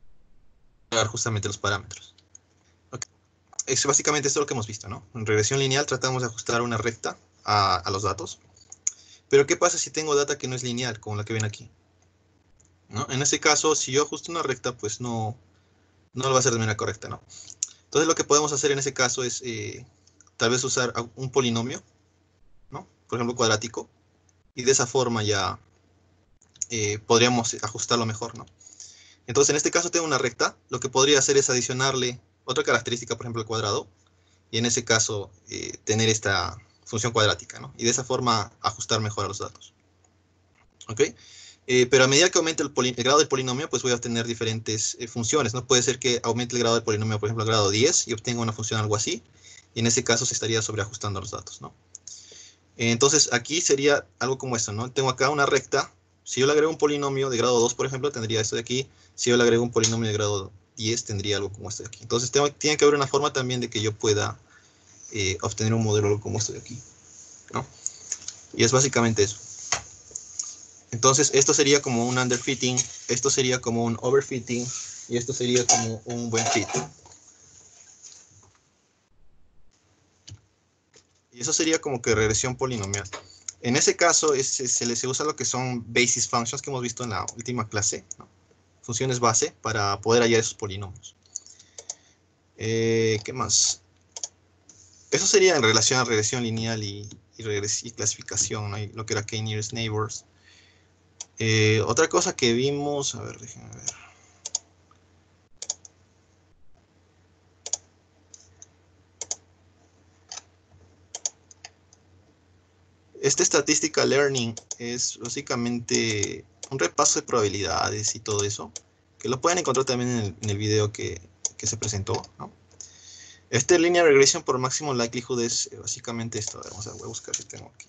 justamente los parámetros. Okay. Es básicamente esto lo que hemos visto, ¿no? En regresión lineal tratamos de ajustar una recta a los datos. Pero ¿qué pasa si tengo data que no es lineal, como la que ven aquí? ¿No? En ese caso, si yo ajusto una recta, pues no lo va a hacer de manera correcta, ¿no? Entonces lo que podemos hacer en ese caso es tal vez usar un polinomio, ¿no? Por ejemplo, cuadrático, y de esa forma ya podríamos ajustarlo mejor, ¿no? Entonces en este caso tengo una recta, lo que podría hacer es adicionarle otra característica, por ejemplo, el cuadrado, y en ese caso tener esta función cuadrática, ¿no? Y de esa forma ajustar mejor a los datos. ¿Ok? Pero a medida que aumente el grado del polinomio, pues voy a obtener diferentes funciones, ¿no? Puede ser que aumente el grado del polinomio, por ejemplo, al grado 10 y obtenga una función algo así, y en ese caso se estaría sobreajustando los datos, ¿no? Entonces aquí sería algo como esto, ¿no? Tengo acá una recta, si yo le agrego un polinomio de grado 2, por ejemplo, tendría esto de aquí, si yo le agrego un polinomio de grado 10, tendría algo como esto de aquí. Entonces tiene que haber una forma también de que yo pueda obtener un modelo como esto de aquí, ¿no? Y es básicamente eso. Entonces, esto sería como un underfitting, esto sería como un overfitting, y esto sería como un buen fit. Y eso sería como que regresión polinomial. En ese caso, se usa lo que son basis functions que hemos visto en la última clase, ¿no? Funciones base para poder hallar esos polinomios. ¿Qué más? Eso sería en relación a regresión lineal y clasificación, ¿no? Y lo que era K-nearest neighbors. Otra cosa que vimos, a ver, déjenme ver. Este Statistical Learning es básicamente un repaso de probabilidades y todo eso, que lo pueden encontrar también en el video que se presentó, ¿no? Este Linear Regression por Maximum Likelihood es básicamente esto. A ver, voy a buscar si tengo aquí.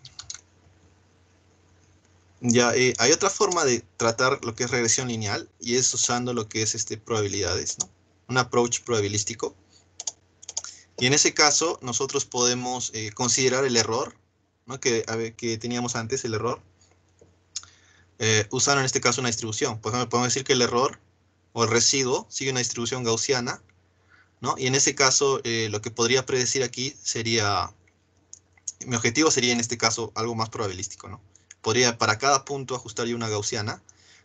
Ya, hay otra forma de tratar lo que es regresión lineal, y es usando lo que es probabilidades, ¿no? Un approach probabilístico. Y en ese caso, nosotros podemos considerar el error, ¿no? Que teníamos antes, el error. Usar en este caso una distribución. Por ejemplo, podemos decir que el error o el residuo sigue una distribución gaussiana, ¿no? Y en ese caso, lo que podría predecir aquí sería, mi objetivo sería en este caso algo más probabilístico, ¿no? Podría para cada punto ajustar yo una gaussiana,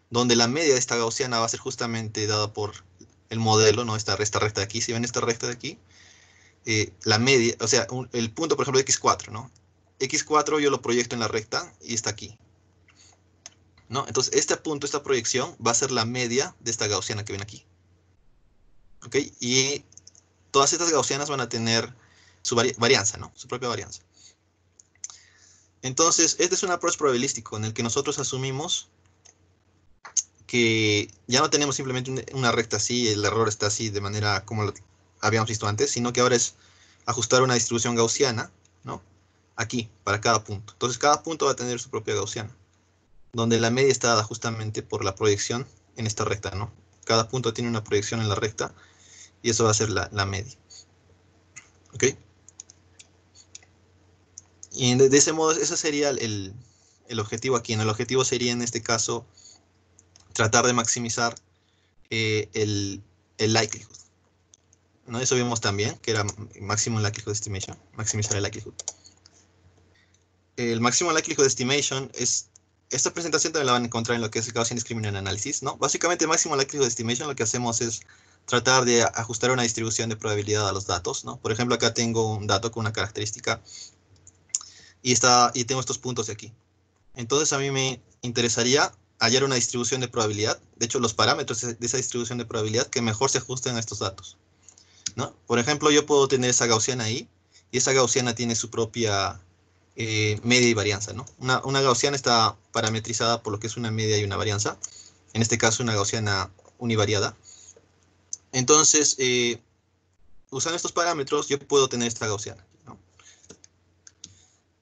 donde la media de esta gaussiana va a ser justamente dada por el modelo, ¿no? Esta recta de aquí, si ven esta recta de aquí, la media, o sea, el punto, por ejemplo, x4, ¿no? x4 yo lo proyecto en la recta y está aquí, ¿no? Entonces, este punto, esta proyección, va a ser la media de esta gaussiana que ven aquí. ¿Ok? Y todas estas gaussianas van a tener su varianza, ¿no? Su propia varianza. Entonces, este es un approach probabilístico en el que nosotros asumimos que ya no tenemos simplemente una recta así, el error está así de manera como lo habíamos visto antes, sino que ahora es ajustar una distribución gaussiana, ¿no? Aquí, para cada punto. Entonces, cada punto va a tener su propia gaussiana, donde la media está dada justamente por la proyección en esta recta, ¿no? Cada punto tiene una proyección en la recta, y eso va a ser la media. ¿Ok? Y de ese modo, ese sería el objetivo aquí. El objetivo sería, en este caso, tratar de maximizar el likelihood, ¿no? Eso vimos también, que era maximum likelihood estimation, maximizar el likelihood. El maximum likelihood estimation es, esta presentación también la van a encontrar en lo que es el Gaussian Discriminant Analysis, ¿no? Básicamente, el maximum likelihood estimation lo que hacemos es tratar de ajustar una distribución de probabilidad a los datos, ¿no? Por ejemplo, acá tengo un dato con una característica y tengo estos puntos de aquí. Entonces a mí me interesaría hallar una distribución de probabilidad, de hecho los parámetros de esa distribución de probabilidad que mejor se ajusten a estos datos, ¿no? Por ejemplo, yo puedo tener esa gaussiana ahí, y esa gaussiana tiene su propia media y varianza, ¿no? Una gaussiana está parametrizada por lo que es una media y una varianza, en este caso una gaussiana univariada. Entonces, usando estos parámetros, yo puedo tener esta gaussiana, ¿no?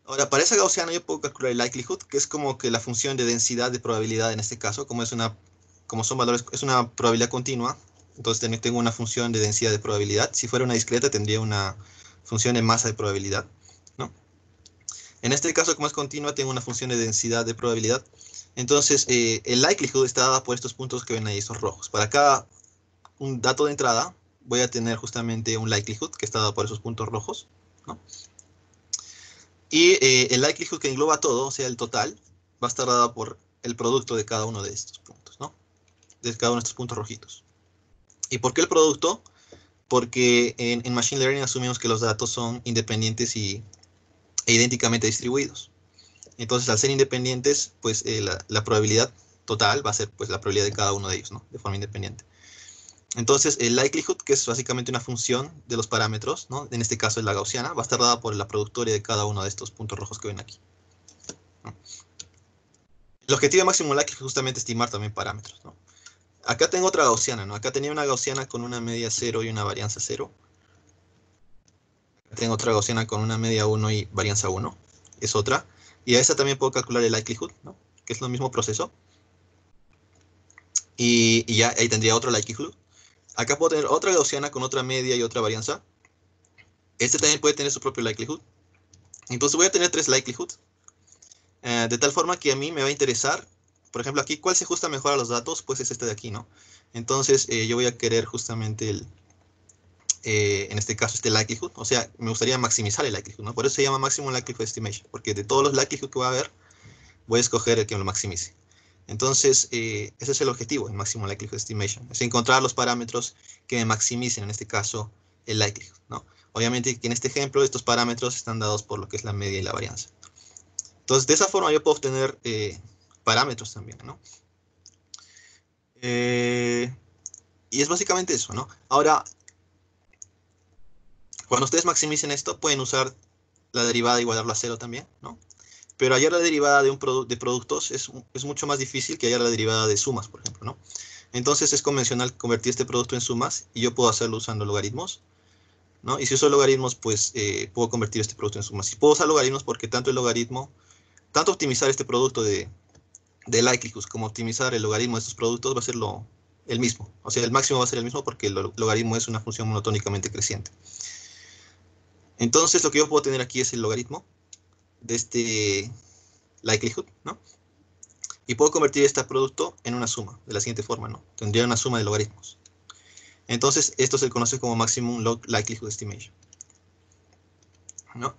Ahora, para esa gaussiana yo puedo calcular el likelihood, que es como que la función de densidad de probabilidad en este caso, como son valores, es una probabilidad continua, entonces también tengo una función de densidad de probabilidad. Si fuera una discreta, tendría una función de masa de probabilidad, ¿no? En este caso, como es continua, tengo una función de densidad de probabilidad. Entonces, el likelihood está dado por estos puntos que ven ahí, estos rojos. Para cada un dato de entrada, voy a tener justamente un likelihood que está dado por esos puntos rojos, ¿no? Y el likelihood que engloba todo, o sea, el total, va a estar dado por el producto de cada uno de estos puntos, ¿no? De cada uno de estos puntos rojitos. ¿Y por qué el producto? Porque en Machine Learning asumimos que los datos son independientes e idénticamente distribuidos. Entonces, al ser independientes, pues la probabilidad total va a ser pues la probabilidad de cada uno de ellos, ¿no? De forma independiente. Entonces, el likelihood, que es básicamente una función de los parámetros, ¿no? En este caso es la gaussiana, va a estar dada por la productoria de cada uno de estos puntos rojos que ven aquí, ¿no? El objetivo de máximo likelihood es justamente estimar también parámetros, ¿no? Acá tengo otra gaussiana, ¿no? Acá tenía una gaussiana con una media 0 y una varianza 0. Acá tengo otra gaussiana con una media 1 y varianza 1. Es otra. Y a esta también puedo calcular el likelihood, ¿no? Que es el mismo proceso. Y ya ahí tendría otro likelihood. Acá puedo tener otra gaussiana con otra media y otra varianza. Este también puede tener su propio likelihood. Entonces voy a tener 3 likelihoods. De tal forma que a mí me va a interesar, por ejemplo, aquí, ¿cuál se ajusta mejor a los datos? Pues es este de aquí, ¿no? Entonces yo voy a querer justamente en este caso este likelihood. O sea, me gustaría maximizar el likelihood, ¿no? Por eso se llama maximum likelihood estimation. Porque de todos los likelihoods que va a haber, voy a escoger el que me lo maximice. Entonces, ese es el objetivo, el maximum likelihood estimation. Es encontrar los parámetros que me maximicen, en este caso, el likelihood, ¿no? Obviamente que en este ejemplo estos parámetros están dados por lo que es la media y la varianza. Entonces, de esa forma yo puedo obtener parámetros también, ¿no? Y es básicamente eso, ¿no? Ahora, cuando ustedes maximicen esto, pueden usar la derivada igualarla a 0 también, ¿no? Pero hallar la derivada de productos es mucho más difícil que hallar la derivada de sumas, por ejemplo, ¿no? Entonces es convencional convertir este producto en sumas y yo puedo hacerlo usando logaritmos, ¿no? Y si uso logaritmos, pues puedo convertir este producto en sumas. Y puedo usar logaritmos porque tanto optimizar este producto de likelihoods como optimizar el logaritmo de estos productos va a ser el mismo. O sea, el máximo va a ser el mismo porque el logaritmo es una función monotónicamente creciente. Entonces lo que yo puedo tener aquí es el logaritmo de este likelihood, ¿no? Y puedo convertir este producto en una suma, de la siguiente forma, ¿no? Tendría una suma de logaritmos. Entonces, esto se conoce como Maximum Log Likelihood Estimation, ¿no?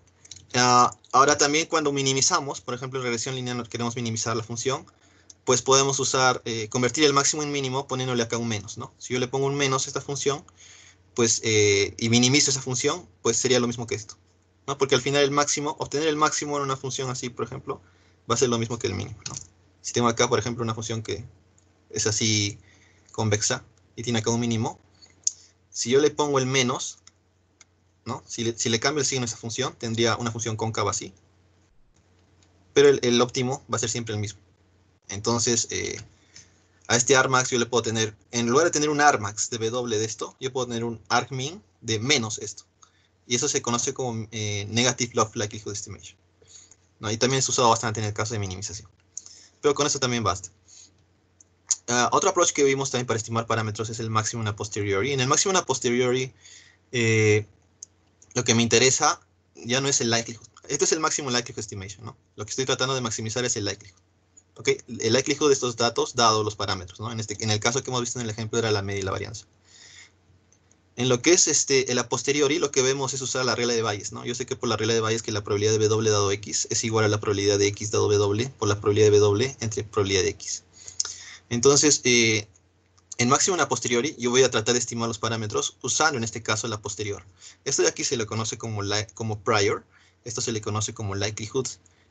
Ahora también cuando minimizamos, por ejemplo, en regresión lineal queremos minimizar la función, pues podemos convertir el máximo en mínimo poniéndole acá un menos, ¿no? Si yo le pongo un menos a esta función, pues, y minimizo esa función, pues sería lo mismo que esto, ¿no? Porque al final obtener el máximo en una función así, por ejemplo, va a ser lo mismo que el mínimo, ¿no? Si tengo acá, por ejemplo, una función que es así convexa y tiene acá un mínimo, si yo le pongo el menos, ¿no? Si le cambio el signo a esa función, tendría una función cóncava así, pero el óptimo va a ser siempre el mismo. Entonces, a este argmax yo le puedo tener, en lugar de tener un argmax de W de esto, yo puedo tener un argmin de menos esto. Y eso se conoce como Negative Log Likelihood Estimation, ¿no? Y también es usado bastante en el caso de minimización. Pero con eso también basta. Otro approach que vimos también para estimar parámetros es el maximum a posteriori. En el maximum a posteriori, lo que me interesa ya no es el likelihood. Esto es el maximum likelihood estimation, ¿no? Lo que estoy tratando de maximizar es el likelihood. ¿Ok? El likelihood de estos datos dado los parámetros, ¿no? En el caso que hemos visto en el ejemplo era la media y la varianza. En lo que es el a posteriori, lo que vemos es usar la regla de Bayes, ¿no? Yo sé que por la regla de Bayes que la probabilidad de W dado X es igual a la probabilidad de X dado W por la probabilidad de W entre probabilidad de X. Entonces, En máximo a posteriori, yo voy a tratar de estimar los parámetros usando en este caso la posterior. Esto de aquí se le conoce como prior, esto se le conoce como likelihood,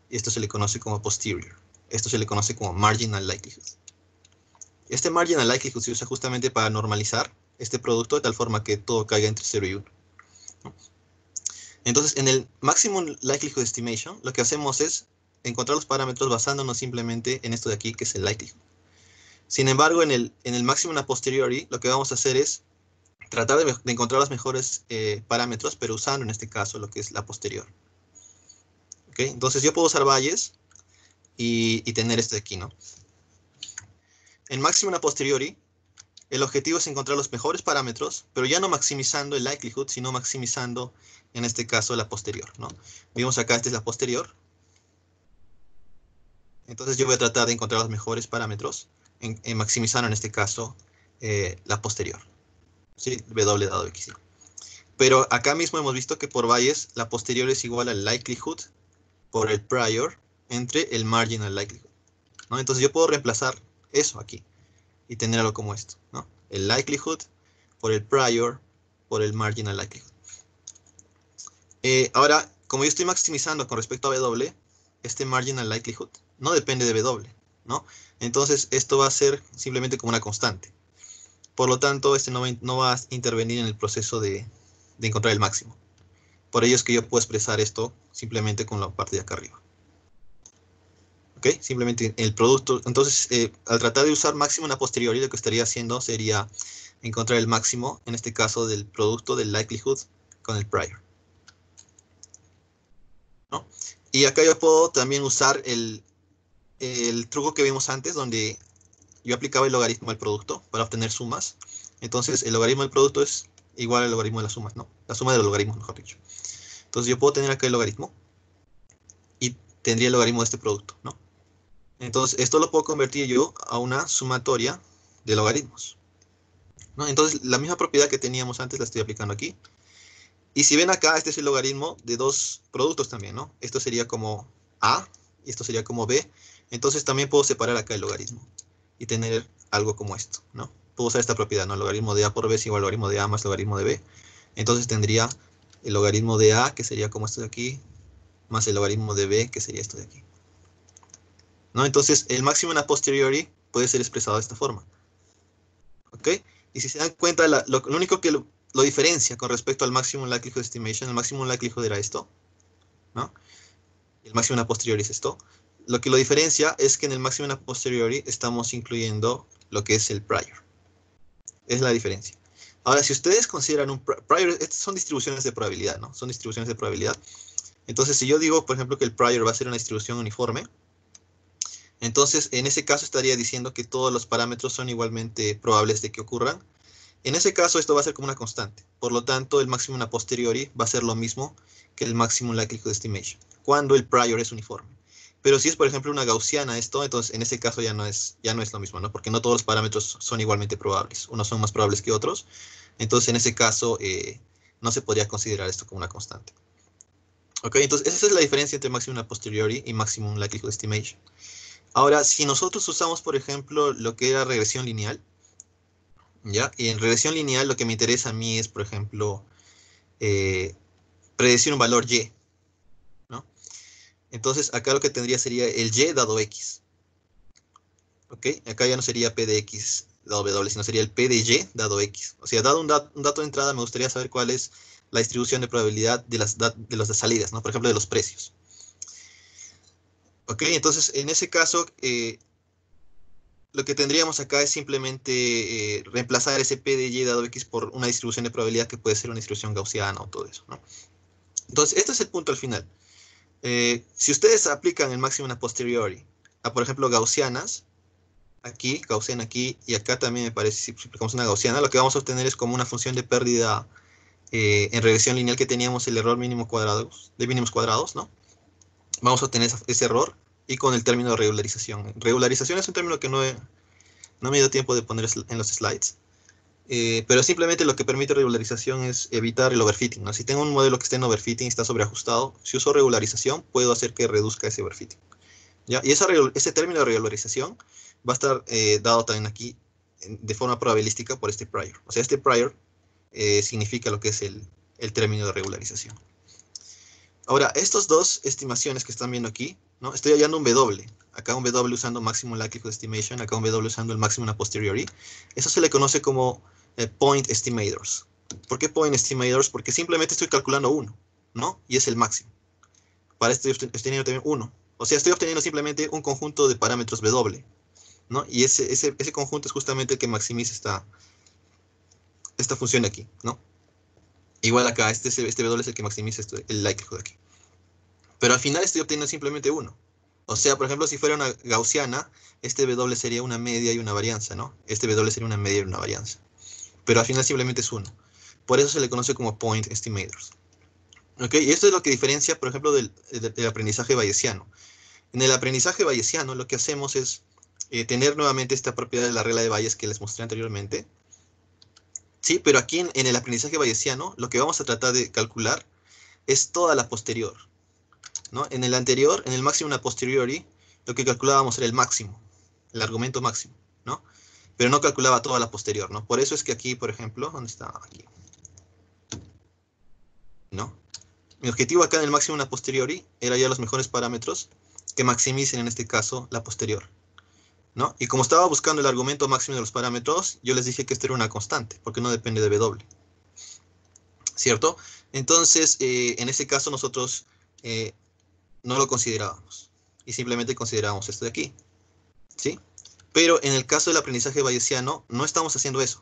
y esto se le conoce como posterior. Esto se le conoce como marginal likelihood. Este marginal likelihood se usa justamente para normalizar este producto de tal forma que todo caiga entre 0 y 1. Entonces, en el maximum likelihood estimation, lo que hacemos es encontrar los parámetros basándonos simplemente en esto de aquí, que es el likelihood. Sin embargo, en el maximum a posteriori, lo que vamos a hacer es tratar de encontrar los mejores parámetros, pero usando en este caso lo que es la posterior. ¿Okay? Entonces, yo puedo usar valles y tener esto de aquí, ¿no? En maximum a posteriori, el objetivo es encontrar los mejores parámetros, pero ya no maximizando el likelihood, sino maximizando, en este caso, la posterior, ¿no? Vimos acá, esta es la posterior. Entonces yo voy a tratar de encontrar los mejores parámetros, maximizando en este caso la posterior. ¿Sí? W dado X. Pero acá mismo hemos visto que por Bayes, la posterior es igual al likelihood por el prior entre el marginal likelihood, ¿no? Entonces yo puedo reemplazar eso aquí y tener algo como esto, ¿no? El likelihood por el prior por el marginal likelihood. Ahora, como yo estoy maximizando con respecto a W, este marginal likelihood no depende de W, ¿no? Entonces esto va a ser simplemente como una constante. Por lo tanto, este no va a intervenir en el proceso de encontrar el máximo. Por ello es que yo puedo expresar esto simplemente con la parte de acá arriba. ¿Ok? Simplemente el producto. Entonces, al tratar de usar máximo a posteriori, lo que estaría haciendo sería encontrar el máximo, en este caso, del producto del likelihood con el prior, ¿no? Y acá yo puedo también usar el truco que vimos antes, donde yo aplicaba el logaritmo al producto para obtener sumas. Entonces, el logaritmo del producto es igual al logaritmo de las sumas, ¿no? La suma de los logaritmos, mejor dicho. Entonces, yo puedo tener acá el logaritmo y tendría el logaritmo de este producto, ¿no? Entonces, esto lo puedo convertir yo a una sumatoria de logaritmos, ¿no? Entonces, la misma propiedad que teníamos antes la estoy aplicando aquí. Y si ven acá, este es el logaritmo de dos productos también, ¿no? Esto sería como A y esto sería como B. Entonces, también puedo separar acá el logaritmo y tener algo como esto, ¿no? Puedo usar esta propiedad, ¿no? El logaritmo de A por B es igual al logaritmo de A más logaritmo de B. Entonces, tendría el logaritmo de A, que sería como esto de aquí, más el logaritmo de B, que sería esto de aquí, ¿no? Entonces, el máximo a posteriori puede ser expresado de esta forma. ¿Ok? Y si se dan cuenta, lo único que lo diferencia con respecto al maximum likelihood estimation, el maximum likelihood era esto, ¿no? El máximo a posteriori es esto. Lo que lo diferencia es que en el máximo a posteriori estamos incluyendo lo que es el prior. Es la diferencia. Ahora, si ustedes consideran un prior, estas son distribuciones de probabilidad, ¿no? Son distribuciones de probabilidad. Entonces, si yo digo, por ejemplo, que el prior va a ser una distribución uniforme, entonces, en ese caso estaría diciendo que todos los parámetros son igualmente probables de que ocurran. En ese caso, esto va a ser como una constante. Por lo tanto, el máximo a posteriori va a ser lo mismo que el maximum likelihood estimation, cuando el prior es uniforme. Pero si es, por ejemplo, una gaussiana esto, entonces en ese caso ya no es lo mismo, ¿no? Porque no todos los parámetros son igualmente probables. Unos son más probables que otros. Entonces, en ese caso, no se podría considerar esto como una constante. ¿Ok? Entonces, esa es la diferencia entre maximum a posteriori y maximum likelihood estimation. Ahora, si nosotros usamos, por ejemplo, lo que era regresión lineal, ¿ya? Y en regresión lineal lo que me interesa a mí es, por ejemplo, predecir un valor y, ¿no? Entonces, acá lo que tendría sería el y dado x. ¿Ok? Acá ya no sería p de x dado w, sino sería el p de y dado x. O sea, dado un dato de entrada, me gustaría saber cuál es la distribución de probabilidad de las salidas, ¿no? Por ejemplo, de los precios. ¿Ok? Entonces, en ese caso, lo que tendríamos acá es simplemente reemplazar ese p de y dado x por una distribución de probabilidad que puede ser una distribución gaussiana o todo eso, ¿no? Entonces, este es el punto al final. Si ustedes aplican el máximo a posteriori a, por ejemplo, gaussianas, aquí, gaussiana aquí, y acá también me parece, si aplicamos una gaussiana, lo que vamos a obtener es como una función de pérdida en regresión lineal que teníamos el error mínimo de mínimos cuadrados, ¿no? Vamos a obtener ese error y con el término de regularización. Regularización es un término que no me dio tiempo de poner en los slides. Pero simplemente lo que permite regularización es evitar el overfitting, ¿no? Si tengo un modelo que está en overfitting y está sobreajustado, si uso regularización, puedo hacer que reduzca ese overfitting, ¿ya? Y ese término de regularización va a estar dado también aquí de forma probabilística por este prior. O sea, este prior significa lo que es el término de regularización. Ahora, estas dos estimaciones que están viendo aquí, ¿no? Estoy hallando un W. Acá un W usando Maximum Likelihood Estimation, acá un W usando el Maximum a posteriori. Eso se le conoce como Point Estimators. ¿Por qué Point Estimators? Porque simplemente estoy calculando uno, ¿no? Y es el máximo. Para esto estoy obteniendo también uno. O sea, estoy obteniendo simplemente un conjunto de parámetros W, ¿no? Y ese conjunto es justamente el que maximiza esta función de aquí, ¿no? Igual acá, este W es el que maximiza el likelihood aquí. Pero al final estoy obteniendo simplemente uno. O sea, por ejemplo, si fuera una gaussiana, este W sería una media y una varianza, ¿no? Este W sería una media y una varianza. Pero al final simplemente es uno. Por eso se le conoce como point estimators. ¿Ok? Y esto es lo que diferencia, por ejemplo, del aprendizaje bayesiano. En el aprendizaje bayesiano lo que hacemos es tener nuevamente esta propiedad de la regla de Bayes que les mostré anteriormente. Sí, pero aquí en el aprendizaje bayesiano lo que vamos a tratar de calcular es toda la posterior, ¿no? En el anterior, en el máximo a posteriori, lo que calculábamos era el máximo, el argumento máximo, ¿no? Pero no calculaba toda la posterior, ¿no? Por eso es que aquí, por ejemplo, ¿dónde está? Aquí, ¿no? Mi objetivo acá en el máximo a posteriori era hallar los mejores parámetros que maximicen en este caso la posterior, ¿no? Y como estaba buscando el argumento máximo de los parámetros, yo les dije que esto era una constante, porque no depende de W, ¿cierto? Entonces, en ese caso nosotros no lo considerábamos, y simplemente considerábamos esto de aquí, ¿sí? Pero en el caso del aprendizaje bayesiano, no estamos haciendo eso,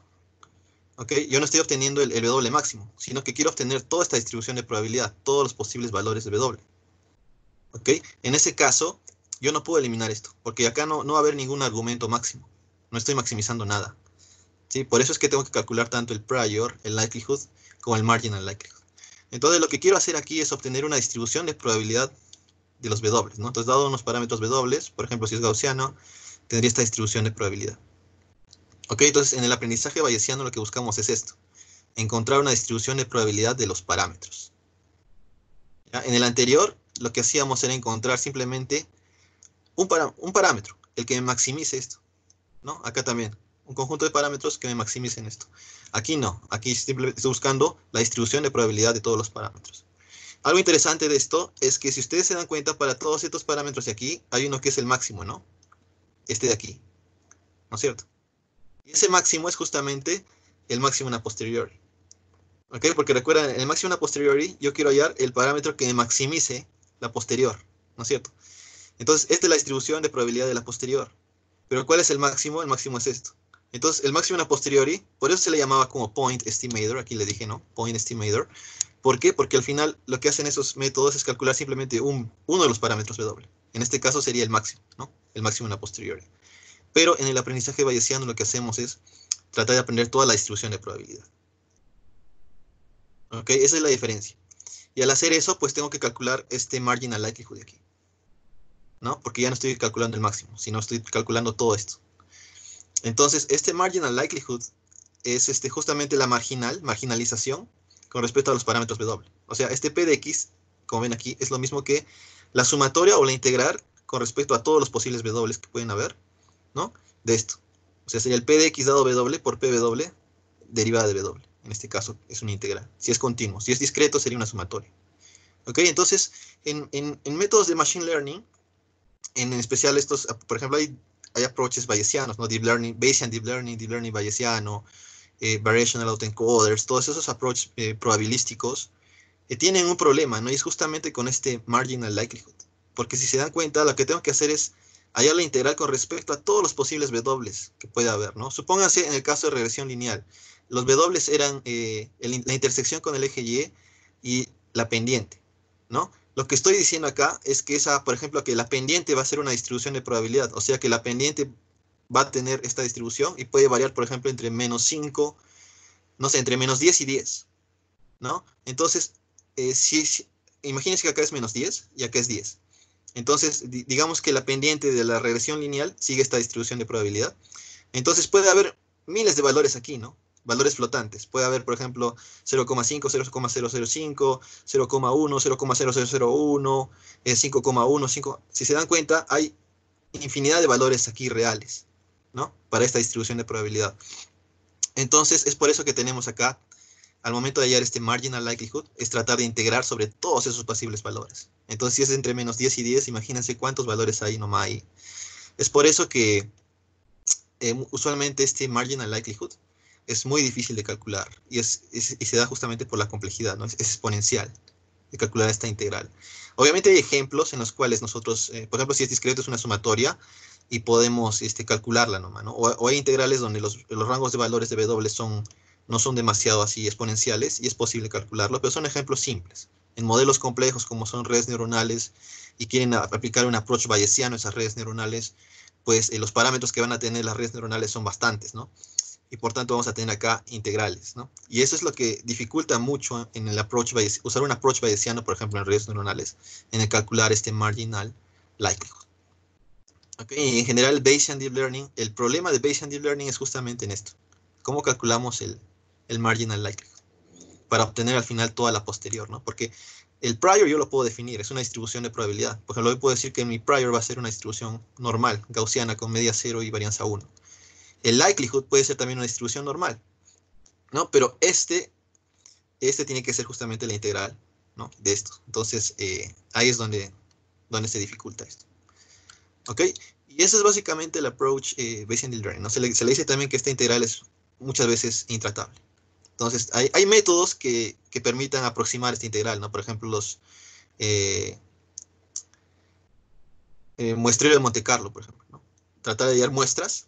¿ok? Yo no estoy obteniendo el W máximo, sino que quiero obtener toda esta distribución de probabilidad, todos los posibles valores de W, ¿ok? En ese caso, yo no puedo eliminar esto, porque acá no va a haber ningún argumento máximo. No estoy maximizando nada, ¿sí? Por eso es que tengo que calcular tanto el prior, el likelihood, como el marginal likelihood. Entonces, lo que quiero hacer aquí es obtener una distribución de probabilidad de los W, ¿no? Entonces, dado unos parámetros W, por ejemplo, si es gaussiano, tendría esta distribución de probabilidad. ¿Ok? Entonces, en el aprendizaje bayesiano lo que buscamos es esto, encontrar una distribución de probabilidad de los parámetros. ¿Ya? En el anterior, lo que hacíamos era encontrar simplemente un parámetro, el que me maximice esto, ¿no? Acá también, un conjunto de parámetros que me maximicen esto. Aquí no, aquí simplemente estoy buscando la distribución de probabilidad de todos los parámetros. Algo interesante de esto es que si ustedes se dan cuenta, para todos estos parámetros de aquí, hay uno que es el máximo, ¿no? Este de aquí, ¿no es cierto? Y ese máximo es justamente el máximo a posteriori. ¿Ok? Porque recuerden, en el máximo a posteriori, yo quiero hallar el parámetro que me maximice la posterior, ¿no es cierto? Entonces, esta es la distribución de probabilidad de la posterior. Pero ¿cuál es el máximo? El máximo es esto. Entonces, el máximo a posteriori, por eso se le llamaba como point estimator, aquí le dije, ¿no? Point estimator. ¿Por qué? Porque al final lo que hacen esos métodos es calcular simplemente uno de los parámetros W. En este caso sería el máximo, ¿no? El máximo a posteriori. Pero en el aprendizaje bayesiano lo que hacemos es tratar de aprender toda la distribución de probabilidad. ¿Ok? Esa es la diferencia. Y al hacer eso, pues tengo que calcular este marginal likelihood de aquí, ¿no? Porque ya no estoy calculando el máximo, sino estoy calculando todo esto. Entonces, este marginal likelihood es justamente la marginalización con respecto a los parámetros W. O sea, este P de X, como ven aquí, es lo mismo que la sumatoria o la integral con respecto a todos los posibles W que pueden haber, ¿no? De esto. O sea, sería el P de X dado W por PW derivada de W. En este caso es una integral. Si es continuo. Si es discreto sería una sumatoria. ¿Ok? Entonces, en métodos de Machine Learning, en especial estos, por ejemplo, hay approaches bayesianos, ¿no? Deep Learning, Bayesian Deep Learning bayesiano, Variational Autoencoders, todos esos approaches probabilísticos tienen un problema, ¿no? Y es justamente con este Marginal Likelihood. Porque si se dan cuenta, lo que tengo que hacer es hallar la integral con respecto a todos los posibles W que pueda haber, ¿no? Supónganse en el caso de regresión lineal, los W eran la intersección con el eje y la pendiente, ¿no? Lo que estoy diciendo acá es que por ejemplo, que la pendiente va a ser una distribución de probabilidad, o sea que la pendiente va a tener esta distribución y puede variar, por ejemplo, entre menos 5, no sé, entre menos 10 y 10, ¿no? Entonces, imagínense que acá es menos 10 y acá es 10. Entonces, digamos que la pendiente de la regresión lineal sigue esta distribución de probabilidad. Entonces puede haber miles de valores aquí, ¿no? Valores flotantes. Puede haber, por ejemplo, 0,5, 0,005, 0,1, 0,0001, 5,1, 5. Si se dan cuenta, hay infinidad de valores aquí reales, ¿no? Para esta distribución de probabilidad. Entonces, es por eso que tenemos acá, al momento de hallar este marginal likelihood, es tratar de integrar sobre todos esos posibles valores. Entonces, si es entre menos 10 y 10, imagínense cuántos valores hay nomás ahí. Es por eso que usualmente este marginal likelihood es muy difícil de calcular y se da justamente por la complejidad, ¿no? Es exponencial de calcular esta integral. Obviamente hay ejemplos en los cuales nosotros, por ejemplo, si es discreto es una sumatoria y podemos calcularla nomás, ¿no? O hay integrales donde los rangos de valores de W no son demasiado así exponenciales y es posible calcularlo, pero son ejemplos simples. En modelos complejos como son redes neuronales y quieren aplicar un approach bayesiano a esas redes neuronales, pues los parámetros que van a tener las redes neuronales son bastantes, ¿no? Y por tanto vamos a tener acá integrales, ¿no? Y eso es lo que dificulta mucho en el approach usar un approach bayesiano, por ejemplo, en redes neuronales, en el calcular este marginal likelihood. Okay. Y en general, Bayesian Deep Learning, el problema de Bayesian Deep Learning es justamente en esto. ¿Cómo calculamos el marginal likelihood? Para obtener al final toda la posterior, ¿no? Porque el prior yo lo puedo definir, es una distribución de probabilidad. Por ejemplo, yo puedo decir que mi prior va a ser una distribución normal, gaussiana, con media 0 y varianza 1. El likelihood puede ser también una distribución normal, ¿no? Pero este tiene que ser justamente la integral, ¿no? De esto. Entonces, ahí es donde se dificulta esto. ¿Ok? Y ese es básicamente el approach Bayesian Deep Learning, ¿no? Se le dice también que esta integral es muchas veces intratable. Entonces, hay métodos que permitan aproximar esta integral, ¿no? Por ejemplo, los muestreo de Monte Carlo, por ejemplo, ¿no? Tratar de hallar muestras,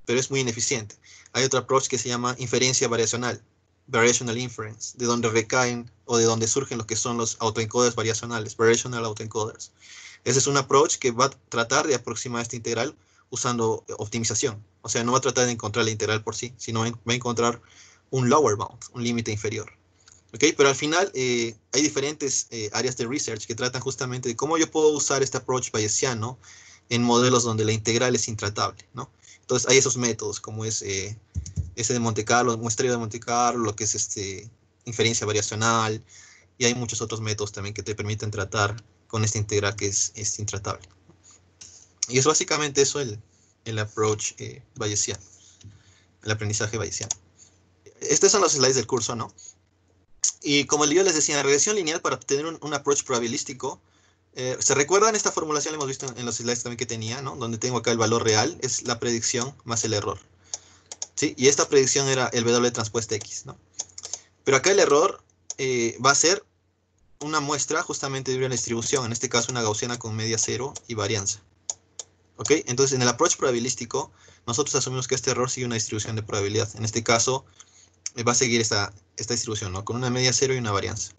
pero es muy ineficiente. Hay otro approach que se llama inferencia variacional, variational inference, de donde recaen o de donde surgen lo que son los autoencoders variacionales, variational autoencoders. Ese es un approach que va a tratar de aproximar esta integral usando optimización. O sea, no va a tratar de encontrar la integral por sí, sino va a encontrar un lower bound, un límite inferior. ¿Okay? Pero al final hay diferentes áreas de research que tratan justamente de cómo yo puedo usar este approach bayesiano en modelos donde la integral es intratable, ¿no? Entonces hay esos métodos, como es ese de Monte Carlo, muestreo de Monte Carlo, lo que es inferencia variacional, y hay muchos otros métodos también que te permiten tratar con esta integral que es intratable. Y es básicamente eso el approach bayesiano, el aprendizaje bayesiano. Estos son los slides del curso, ¿no? Y como yo les decía, la regresión lineal para obtener un approach probabilístico, ¿se recuerdan esta formulación? La hemos visto en los slides también que tenía, ¿no? Donde tengo acá el valor real, es la predicción más el error. ¿Sí? Y esta predicción era el W transpuesta X, ¿no? Pero acá el error va a ser una muestra justamente de una distribución, en este caso una gaussiana con media 0 y varianza. ¿Ok? Entonces, en el approach probabilístico, nosotros asumimos que este error sigue una distribución de probabilidad. En este caso, va a seguir esta distribución, ¿no? Con una media 0 y una varianza.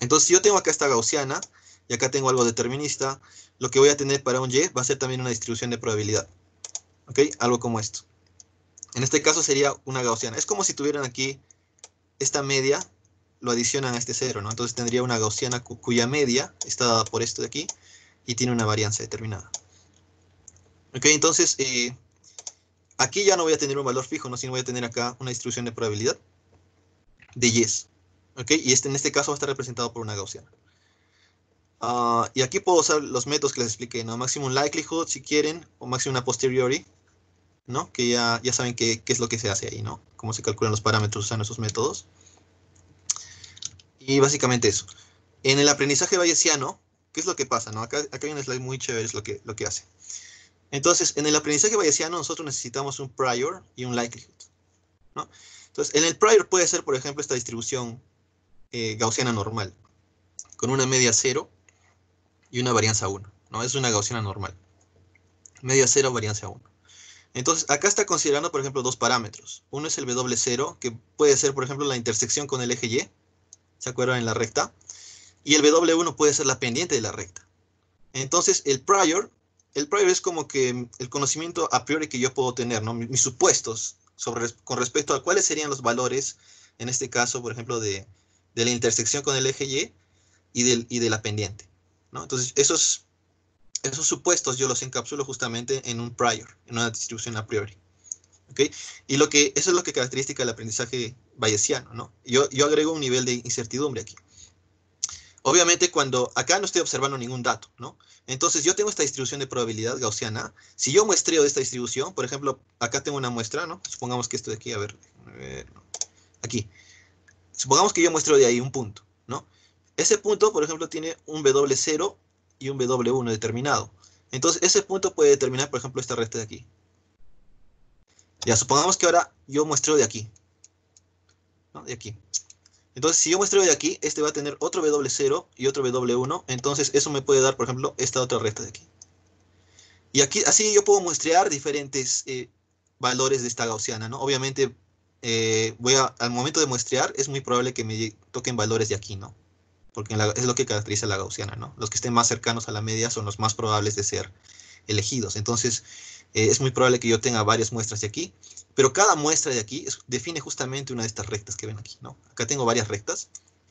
Entonces, si yo tengo acá esta gaussiana, y acá tengo algo determinista, lo que voy a tener para un Y va a ser también una distribución de probabilidad. ¿Ok? Algo como esto. En este caso sería una gaussiana. Es como si tuvieran aquí esta media, lo adicionan a este 0, ¿no? Entonces tendría una gaussiana cuya media está dada por esto de aquí y tiene una varianza determinada. Ok, entonces aquí ya no voy a tener un valor fijo, ¿no? Sino voy a tener acá una distribución de probabilidad de Y's. Ok, y en este caso va a estar representado por una gaussiana. Y aquí puedo usar los métodos que les expliqué, ¿no? Maximum likelihood, si quieren, o maximum a posteriori, ¿no? Que ya saben qué es lo que se hace ahí, ¿no? Cómo se calculan los parámetros usando esos métodos. Y básicamente eso. En el aprendizaje bayesiano, ¿qué es lo que pasa? ¿No? Acá hay un slide muy chévere, es lo que hace. Entonces, en el aprendizaje bayesiano nosotros necesitamos un prior y un likelihood, ¿no? Entonces, en el prior puede ser, por ejemplo, esta distribución gaussiana normal, con una media 0 y una varianza 1, ¿no? Es una gaussiana normal. Media 0, varianza 1. Entonces, acá está considerando, por ejemplo, dos parámetros. Uno es el W0, que puede ser, por ejemplo, la intersección con el eje Y, ¿se acuerdan? En la recta. Y el W1 puede ser la pendiente de la recta. Entonces, el prior es como que el conocimiento a priori que yo puedo tener, ¿no? Mis supuestos con respecto a cuáles serían los valores, en este caso, por ejemplo, de la intersección con el eje Y y de la pendiente, ¿no? Entonces, esos supuestos yo los encapsulo justamente en un prior, en una distribución a priori. ¿Okay? Y eso es lo que caracteriza el aprendizaje bayesiano, ¿no? Yo agrego un nivel de incertidumbre aquí. obviamente cuando acá no estoy observando ningún dato, ¿no? Entonces yo tengo esta distribución de probabilidad gaussiana. Si yo muestreo esta distribución, por ejemplo, acá tengo una muestra, ¿no? Supongamos que esto de aquí, a ver, aquí. Supongamos que yo muestro de ahí un punto, ¿no? Ese punto, por ejemplo, tiene un W0 y un W1 determinado. Entonces ese punto puede determinar, por ejemplo, esta recta de aquí. Ya, supongamos que ahora yo muestro de aquí, ¿no? De aquí. Entonces, si yo muestro de aquí, este va a tener otro W0 y otro W1. Entonces, eso me puede dar, por ejemplo, esta otra recta de aquí. Y aquí, así yo puedo muestrear diferentes valores de esta gaussiana, ¿no? Obviamente, al momento de muestrear, es muy probable que me toquen valores de aquí, ¿no? Porque es lo que caracteriza la gaussiana, ¿no? Los que estén más cercanos a la media son los más probables de ser elegidos. Entonces, es muy probable que yo tenga varias muestras de aquí, pero cada muestra de aquí define justamente una de estas rectas que ven aquí, ¿no? Acá tengo varias rectas.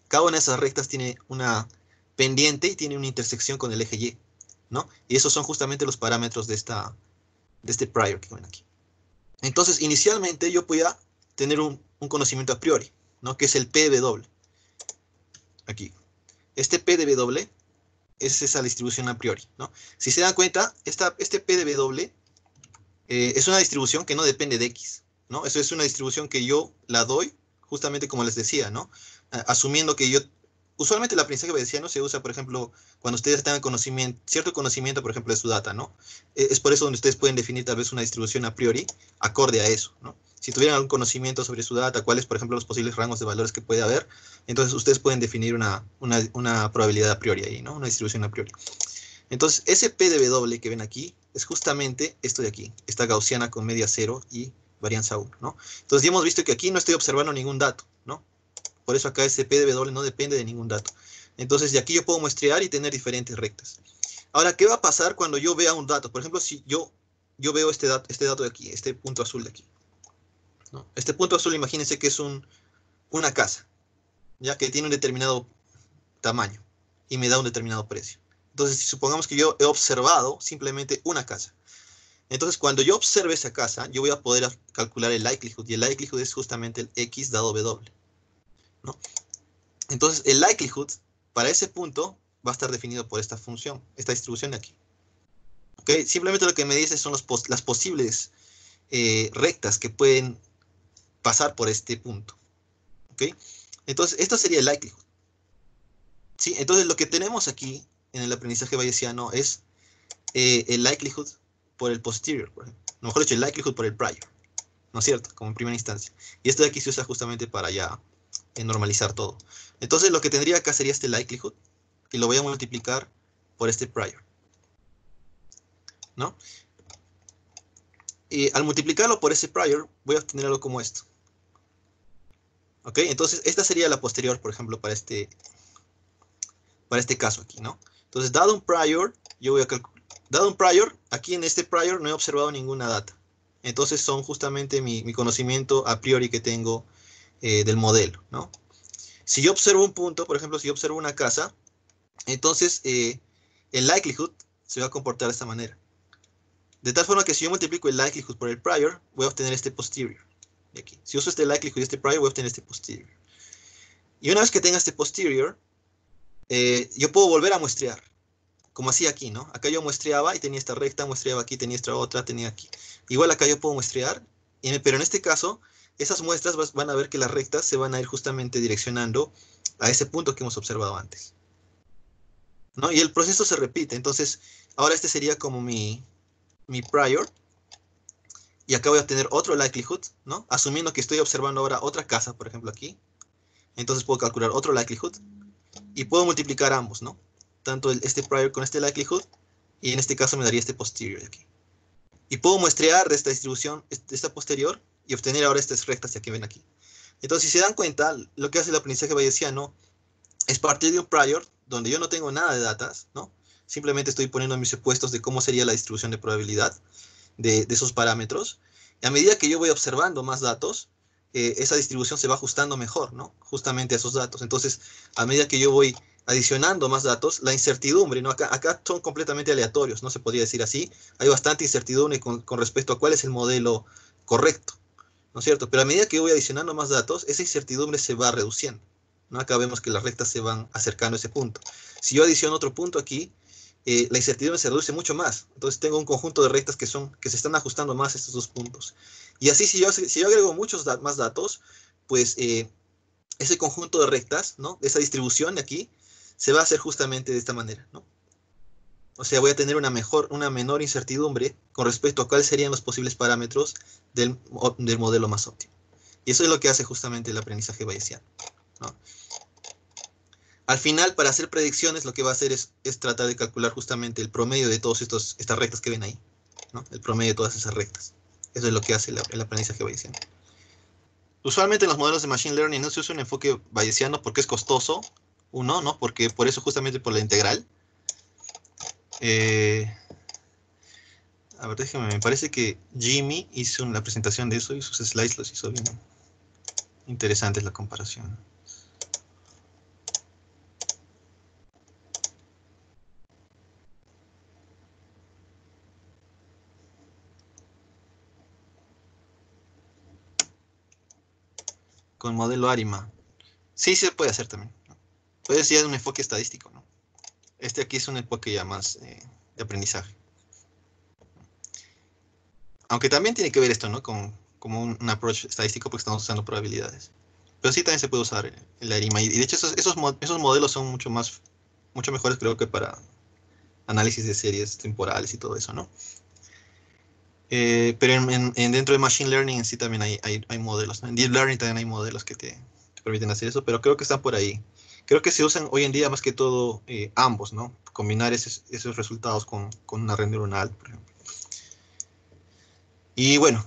Cada una de esas rectas tiene una pendiente y tiene una intersección con el eje Y, ¿no? Y esos son justamente los parámetros de este prior que ven aquí. Entonces, inicialmente yo voy a tener un conocimiento a priori, ¿no? Que es el P de W. Aquí. Este P de W es esa distribución a priori, ¿no? Si se dan cuenta, este P de W es una distribución que no depende de X, ¿no? Eso es una distribución que yo la doy, justamente como les decía, ¿no? Asumiendo que yo... Usualmente el aprendizaje bayesiano se usa, por ejemplo, cuando ustedes tengan cierto conocimiento, por ejemplo, de su data, ¿no? Es por eso donde ustedes pueden definir tal vez una distribución a priori acorde a eso, ¿no? Si tuvieran algún conocimiento sobre su data, cuáles, por ejemplo, los posibles rangos de valores que puede haber, entonces ustedes pueden definir una probabilidad a priori ahí, ¿no? Una distribución a priori. Entonces, ese P de W que ven aquí es justamente esto de aquí, esta gaussiana con media 0 y varianza 1, ¿no? Entonces, ya hemos visto que aquí no estoy observando ningún dato, ¿no? Por eso acá ese P de W no depende de ningún dato. Entonces, de aquí yo puedo muestrear y tener diferentes rectas. Ahora, ¿qué va a pasar cuando yo vea un dato? Por ejemplo, si yo veo este dato de aquí, este punto azul de aquí, ¿no? Este punto azul, imagínense que es una casa, ya que tiene un determinado tamaño y me da un determinado precio. Entonces, si supongamos que yo he observado simplemente una casa. Entonces, cuando yo observe esa casa, yo voy a poder calcular el likelihood. Y el likelihood es justamente el X dado W, ¿no? Entonces, el likelihood para ese punto va a estar definido por esta función, esta distribución de aquí. ¿Okay? Simplemente lo que me dice son las posibles rectas que pueden pasar por este punto. ¿Okay? Entonces, esto sería el likelihood. ¿Sí? Entonces, lo que tenemos aquí en el aprendizaje bayesiano es el likelihood por el posterior, por ejemplo. Mejor dicho, el likelihood por el prior, ¿no es cierto? Como en primera instancia. Y esto de aquí se usa justamente para ya normalizar todo. Entonces, lo que tendría acá sería este likelihood, y lo voy a multiplicar por este prior, ¿no? Y al multiplicarlo por ese prior, voy a obtener algo como esto. ¿Ok? Entonces, esta sería la posterior, por ejemplo, para este caso aquí, ¿no? Entonces, dado un prior, yo voy a calcular. Dado un prior, aquí en este prior no he observado ninguna data. Entonces, son justamente mi conocimiento a priori que tengo del modelo, ¿no? Si yo observo un punto, por ejemplo, si yo observo una casa, entonces el likelihood se va a comportar de esta manera. De tal forma que si yo multiplico el likelihood por el prior, voy a obtener este posterior. De aquí. Si uso este likelihood y este prior, voy a obtener este posterior. Y una vez que tenga este posterior, yo puedo volver a muestrear. Como hacía aquí, ¿no? Acá yo muestreaba y tenía esta recta, muestreaba aquí, tenía esta otra, tenía aquí. Igual acá yo puedo muestrear, pero en este caso, esas muestras van a ver que las rectas se van a ir justamente direccionando a ese punto que hemos observado antes, ¿no? Y el proceso se repite. Entonces, ahora este sería como mi prior. Y acá voy a obtener otro likelihood, ¿no? Asumiendo que estoy observando ahora otra casa, por ejemplo, aquí. Entonces puedo calcular otro likelihood. Y puedo multiplicar ambos, ¿no? Tanto este prior con este likelihood. Y en este caso me daría este posterior de aquí. Y puedo muestrear de esta distribución, de esta posterior, y obtener ahora estas rectas que ven aquí. Entonces, si se dan cuenta, lo que hace el aprendizaje bayesiano es partir de un prior, donde yo no tengo nada de datas, ¿no? Simplemente estoy poniendo mis supuestos de cómo sería la distribución de probabilidad de esos parámetros. Y a medida que yo voy observando más datos, esa distribución se va ajustando mejor, ¿no? Justamente a esos datos. Entonces, a medida que yo voy adicionando más datos, la incertidumbre, ¿no? Acá son completamente aleatorios, no se podría decir así. Hay bastante incertidumbre con respecto a cuál es el modelo correcto, ¿no es cierto? Pero a medida que voy adicionando más datos, esa incertidumbre se va reduciendo. ¿no? Acá vemos que las rectas se van acercando a ese punto. Si yo adiciono otro punto aquí, la incertidumbre se reduce mucho más. Entonces tengo un conjunto de rectas que se están ajustando más a estos dos puntos. Y así si yo agrego muchos más datos, pues ese conjunto de rectas, ¿no? Esa distribución de aquí, se va a hacer justamente de esta manera, ¿no? O sea, voy a tener una menor incertidumbre con respecto a cuáles serían los posibles parámetros del modelo más óptimo. Y eso es lo que hace justamente el aprendizaje bayesiano, ¿no? Al final, para hacer predicciones, lo que va a hacer es tratar de calcular justamente el promedio de todas estas rectas que ven ahí, ¿no? El promedio de todas esas rectas. Eso es lo que hace el aprendizaje bayesiano. Usualmente en los modelos de Machine Learning no se usa un enfoque bayesiano porque es costoso. Uno, ¿no? Porque por eso justamente por la integral. A ver, déjeme, me parece que Jimmy hizo la presentación de eso y sus slides los hizo bien interesantes la comparación. Con modelo ARIMA. Sí, se puede hacer también, ¿no? Puede ser un enfoque estadístico, ¿no? Este aquí es un enfoque ya más de aprendizaje. Aunque también tiene que ver esto, ¿no? Como un approach estadístico porque estamos usando probabilidades. Pero sí también se puede usar el ARIMA. Y de hecho esos modelos son mucho mejores creo que para análisis de series temporales y todo eso, ¿no? Pero dentro de Machine Learning en sí también hay modelos, ¿no? En Deep Learning también hay modelos que te permiten hacer eso, pero creo que están por ahí. Creo que se usan hoy en día más que todo ambos, ¿no? Combinar esos resultados con una red neuronal, por ejemplo. Y bueno,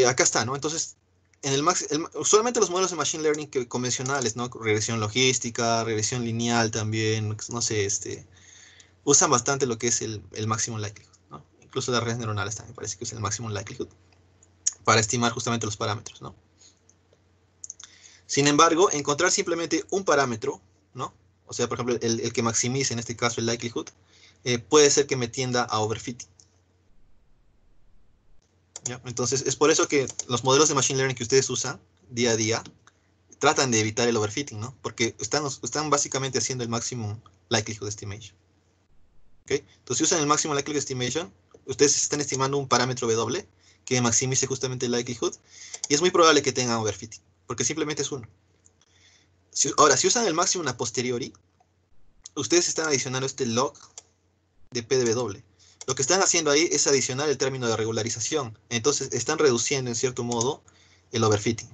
acá está, ¿no? Entonces, usualmente los modelos de Machine Learning convencionales, ¿no? Regresión logística, regresión lineal también, no sé, usan bastante lo que es el máximo likelihood, ¿no? Incluso las redes neuronales también parece que usan el máximo likelihood para estimar justamente los parámetros, ¿no? Sin embargo, encontrar simplemente un parámetro, ¿no? O sea, por ejemplo, el que maximice, en este caso, el likelihood, puede ser que me tienda a overfitting, ¿ya? Entonces, es por eso que los modelos de Machine Learning que ustedes usan día a día tratan de evitar el overfitting, ¿no? Porque están básicamente haciendo el máximo likelihood estimation. ¿Okay? Entonces, si usan el máximo likelihood estimation, ustedes están estimando un parámetro W que maximice justamente el likelihood, y es muy probable que tengan overfitting, porque simplemente es uno. Ahora, si usan el máximo a posteriori, ustedes están adicionando este log de P de W. Lo que están haciendo ahí es adicionar el término de regularización. Entonces, están reduciendo en cierto modo el overfitting.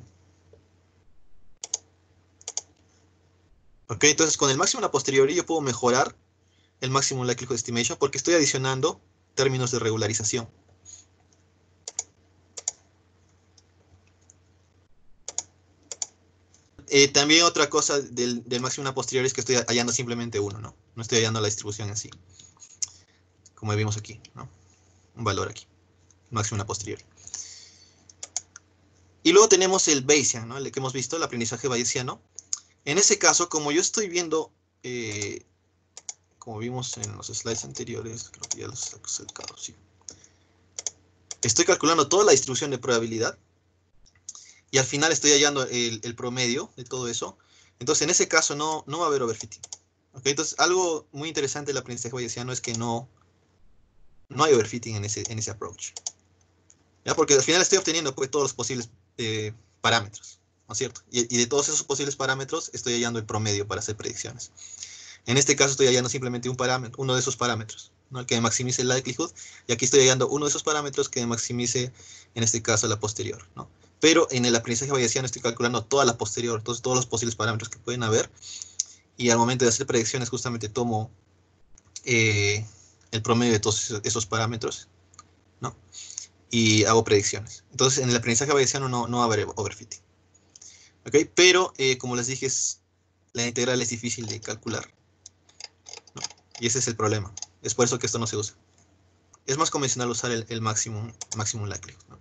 ¿Ok? Entonces, con el máximo a posteriori yo puedo mejorar el máximo likelihood estimation porque estoy adicionando términos de regularización. También otra cosa del máximo a posteriori es que estoy hallando simplemente uno, ¿no? No estoy hallando la distribución en sí. Como vimos aquí, ¿no? Un valor aquí. Máximo a posteriori. Y luego tenemos el Bayesian, ¿no? El que hemos visto, el aprendizaje bayesiano. En ese caso, como yo estoy viendo, como vimos en los slides anteriores, creo que ya los he sacado, sí. Estoy calculando toda la distribución de probabilidad y al final estoy hallando el promedio de todo eso. Entonces, en ese caso no va a haber overfitting. ¿Okay? Entonces, algo muy interesante del aprendizaje bayesiano es que no hay overfitting en ese approach. ¿Ya? Porque al final estoy obteniendo pues, todos los posibles parámetros, ¿no es cierto? Y de todos esos posibles parámetros estoy hallando el promedio para hacer predicciones. En este caso estoy hallando simplemente uno de esos parámetros, ¿no? El que maximice el likelihood, y aquí estoy hallando uno de esos parámetros que maximice, en este caso, la posterior, ¿no? Pero en el aprendizaje bayesiano estoy calculando toda la posterior, entonces todos los posibles parámetros que pueden haber, y al momento de hacer predicciones justamente tomo el promedio de todos esos parámetros, ¿no? Y hago predicciones. Entonces en el aprendizaje bayesiano no va a haber overfitting. ¿Ok? Pero como les dije, la integral es difícil de calcular, ¿no? Y ese es el problema. Es por eso que esto no se usa. Es más convencional usar el maximum likelihood, ¿no?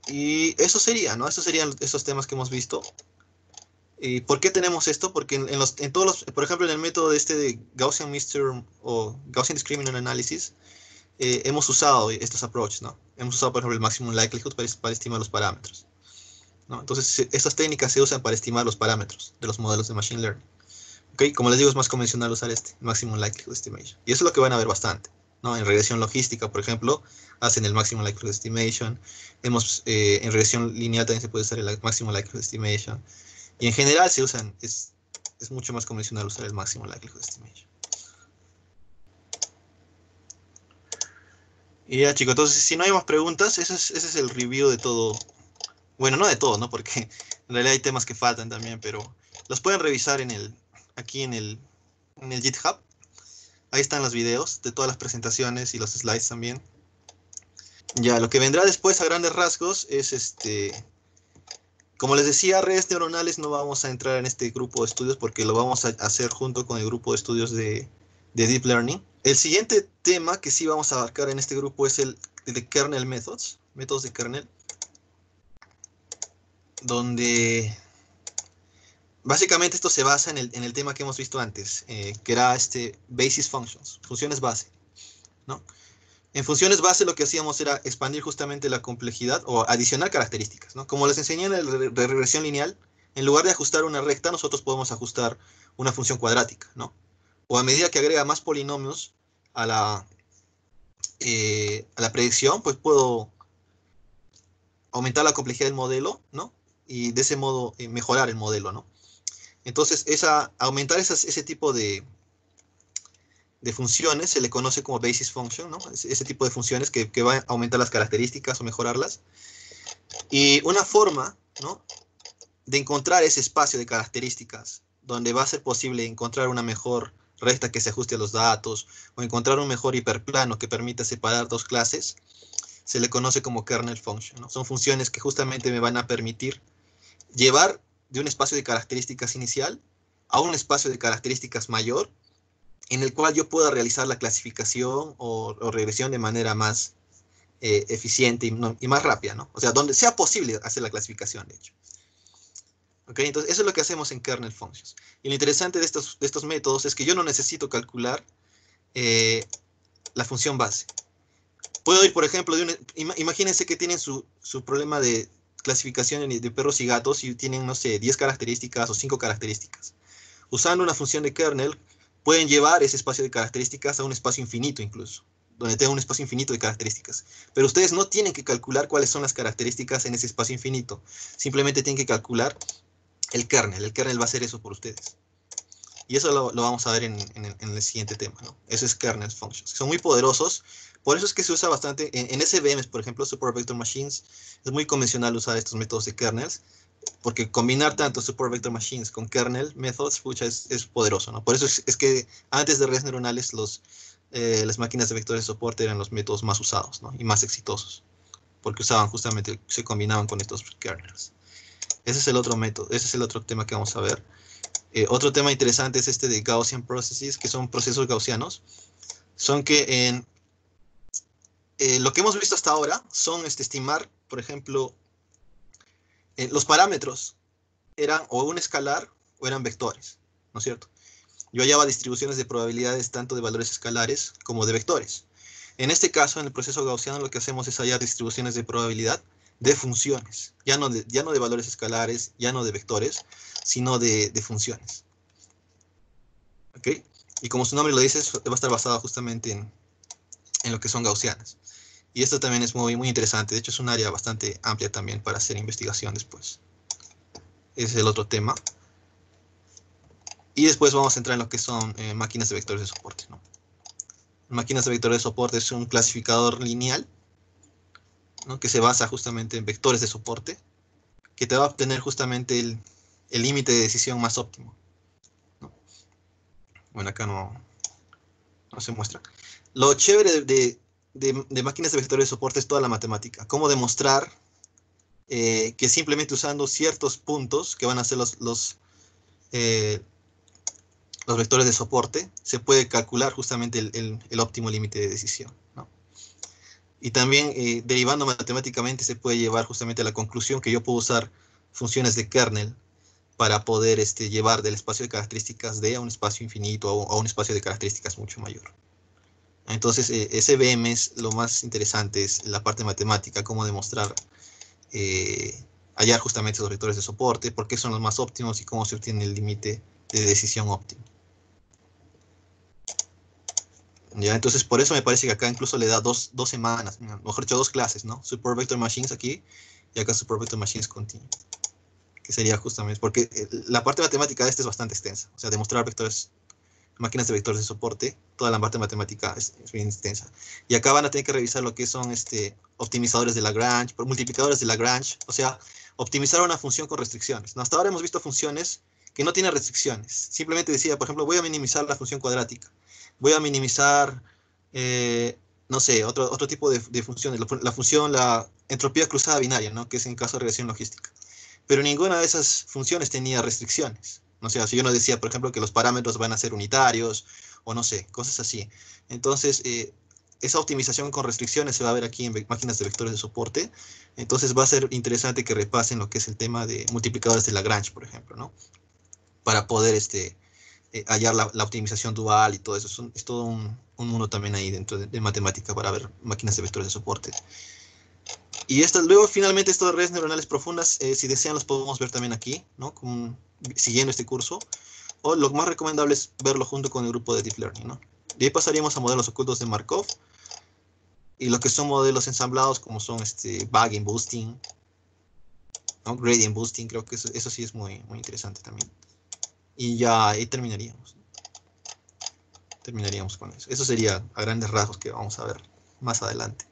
Y eso sería, ¿no? Esos serían esos temas que hemos visto. ¿Y por qué tenemos esto? Porque en todos los, por ejemplo, en el método de Gaussian Mixture o Gaussian Discriminant Analysis, hemos usado estos approaches, ¿no? Hemos usado, por ejemplo, el maximum likelihood para estimar los parámetros, ¿no? Entonces, estas técnicas se usan para estimar los parámetros de los modelos de Machine Learning. ¿Okay? Como les digo, es más convencional usar este, Maximum Likelihood Estimation. Y eso es lo que van a ver bastante, ¿no? En regresión logística, por ejemplo, hacen el Maximum Likelihood Estimation. En regresión lineal también se puede usar el Maximum Likelihood Estimation. Y en general se usan, es mucho más convencional usar el Maximum Likelihood Estimation. Y ya, chicos, entonces, si no hay más preguntas, ese es el review de todo. Bueno, no de todo, ¿no? Porque en realidad hay temas que faltan también, pero los pueden revisar aquí en el GitHub. Ahí están los videos de todas las presentaciones y los slides también. Ya, lo que vendrá después a grandes rasgos es como les decía, redes neuronales no vamos a entrar en este grupo de estudios porque lo vamos a hacer junto con el grupo de estudios de Deep Learning. El siguiente tema que sí vamos a abarcar en este grupo es el de Kernel Methods, métodos de kernel, donde básicamente esto se basa en el tema que hemos visto antes, que era Basis Functions, funciones base, ¿no? En funciones base lo que hacíamos era expandir justamente la complejidad o adicionar características, ¿no? Como les enseñé en la regresión lineal, en lugar de ajustar una recta, nosotros podemos ajustar una función cuadrática, ¿no? O a medida que agrega más polinomios a la predicción, pues puedo aumentar la complejidad del modelo, ¿no? Y de ese modo mejorar el modelo, ¿no? Entonces, aumentar ese tipo de funciones se le conoce como basis function, ¿no? Ese tipo de funciones que va a aumentar las características o mejorarlas. Y una forma, ¿no?, de encontrar ese espacio de características donde va a ser posible encontrar una mejor recta que se ajuste a los datos o encontrar un mejor hiperplano que permita separar dos clases, se le conoce como kernel function, ¿no? Son funciones que justamente me van a permitir llevar de un espacio de características inicial a un espacio de características mayor, en el cual yo pueda realizar la clasificación o regresión de manera más eficiente y más rápida, ¿no? O sea, donde sea posible hacer la clasificación, de hecho. ¿Okay? Entonces, eso es lo que hacemos en kernel functions. Y lo interesante de estos métodos es que yo no necesito calcular la función base. Puedo ir, por ejemplo, imagínense que tienen su problema de clasificación de perros y gatos y tienen, no sé, 10 características o 5 características. Usando una función de kernel, pueden llevar ese espacio de características a un espacio infinito incluso, donde tenga un espacio infinito de características. Pero ustedes no tienen que calcular cuáles son las características en ese espacio infinito. Simplemente tienen que calcular el kernel. El kernel va a hacer eso por ustedes. Y eso lo vamos a ver en el siguiente tema, ¿no? Eso es kernel functions. Son muy poderosos. Por eso es que se usa bastante en SVMs, por ejemplo, Super Vector Machines. Es muy convencional usar estos métodos de kernels, porque combinar tanto Super Vector Machines con kernel methods, pucha, es poderoso, ¿no? Por eso es que antes de redes neuronales las máquinas de vectores de soporte eran los métodos más usados, ¿no? Y más exitosos, porque se combinaban con estos kernels. Ese es el otro método, ese es el otro tema que vamos a ver. Otro tema interesante es este de Gaussian processes, que son procesos gaussianos. Son que lo que hemos visto hasta ahora son estimar, por ejemplo, los parámetros eran o un escalar o eran vectores, ¿no es cierto? Yo hallaba distribuciones de probabilidades tanto de valores escalares como de vectores. En este caso, en el proceso gaussiano, lo que hacemos es hallar distribuciones de probabilidad de funciones, ya no de valores escalares, ya no de vectores, sino de funciones. ¿Ok? Y como su nombre lo dice, va a estar basado justamente en lo que son gaussianas. Y esto también es muy, muy interesante. De hecho, es un área bastante amplia también para hacer investigación después. Ese es el otro tema. Y después vamos a entrar en lo que son máquinas de vectores de soporte, ¿no? Máquinas de vectores de soporte es un clasificador lineal, ¿no?, que se basa justamente en vectores de soporte, que te va a obtener justamente el límite de decisión más óptimo, ¿no? Bueno, acá no se muestra. Lo chévere de máquinas de vectores de soporte es toda la matemática. Cómo demostrar que simplemente usando ciertos puntos, que van a ser los vectores de soporte, se puede calcular justamente el óptimo límite de decisión, ¿no? Y también derivando matemáticamente se puede llevar justamente a la conclusión que yo puedo usar funciones de kernel para poder llevar del espacio de características D a un espacio infinito o a un espacio de características mucho mayor. Entonces, ese VM es lo más interesante, es la parte matemática, cómo demostrar, hallar justamente los vectores de soporte, por qué son los más óptimos y cómo se obtiene el límite de decisión óptimo. ¿Ya? Entonces, por eso me parece que acá incluso le da dos semanas, mejor dicho, 2 clases, ¿no? Support Vector Machines aquí, y acá Support Vector Machines Continue. Que sería justamente, porque la parte matemática de este es bastante extensa. O sea, demostrar vectores, máquinas de vectores de soporte, toda la parte matemática es bien extensa. Y acá van a tener que revisar lo que son optimizadores de Lagrange, multiplicadores de Lagrange, o sea, optimizar una función con restricciones, ¿no? Hasta ahora hemos visto funciones que no tienen restricciones. Simplemente decía, por ejemplo, voy a minimizar la función cuadrática. Voy a minimizar, no sé, otro tipo de funciones. La función, la entropía cruzada binaria, ¿no? Que es en caso de regresión logística. Pero ninguna de esas funciones tenía restricciones. O sea, si yo no decía, por ejemplo, que los parámetros van a ser unitarios, o no sé, cosas así. Entonces, esa optimización con restricciones se va a ver aquí en máquinas de vectores de soporte. Entonces va a ser interesante que repasen lo que es el tema de multiplicadores de Lagrange, por ejemplo, ¿no? Para poder hallar la optimización dual y todo eso. Es todo un mundo también ahí dentro de matemática para ver máquinas de vectores de soporte. Y luego, finalmente, estas redes neuronales profundas, si desean, los podemos ver también aquí, ¿no? Siguiendo este curso. O lo más recomendable es verlo junto con el grupo de Deep Learning, ¿no? De ahí pasaríamos a modelos ocultos de Markov. Y lo que son modelos ensamblados, como son Bagging Boosting, ¿no? Gradient Boosting, creo que eso sí es muy, muy interesante también. Y ya ahí terminaríamos. Terminaríamos con eso. Eso sería a grandes rasgos que vamos a ver más adelante.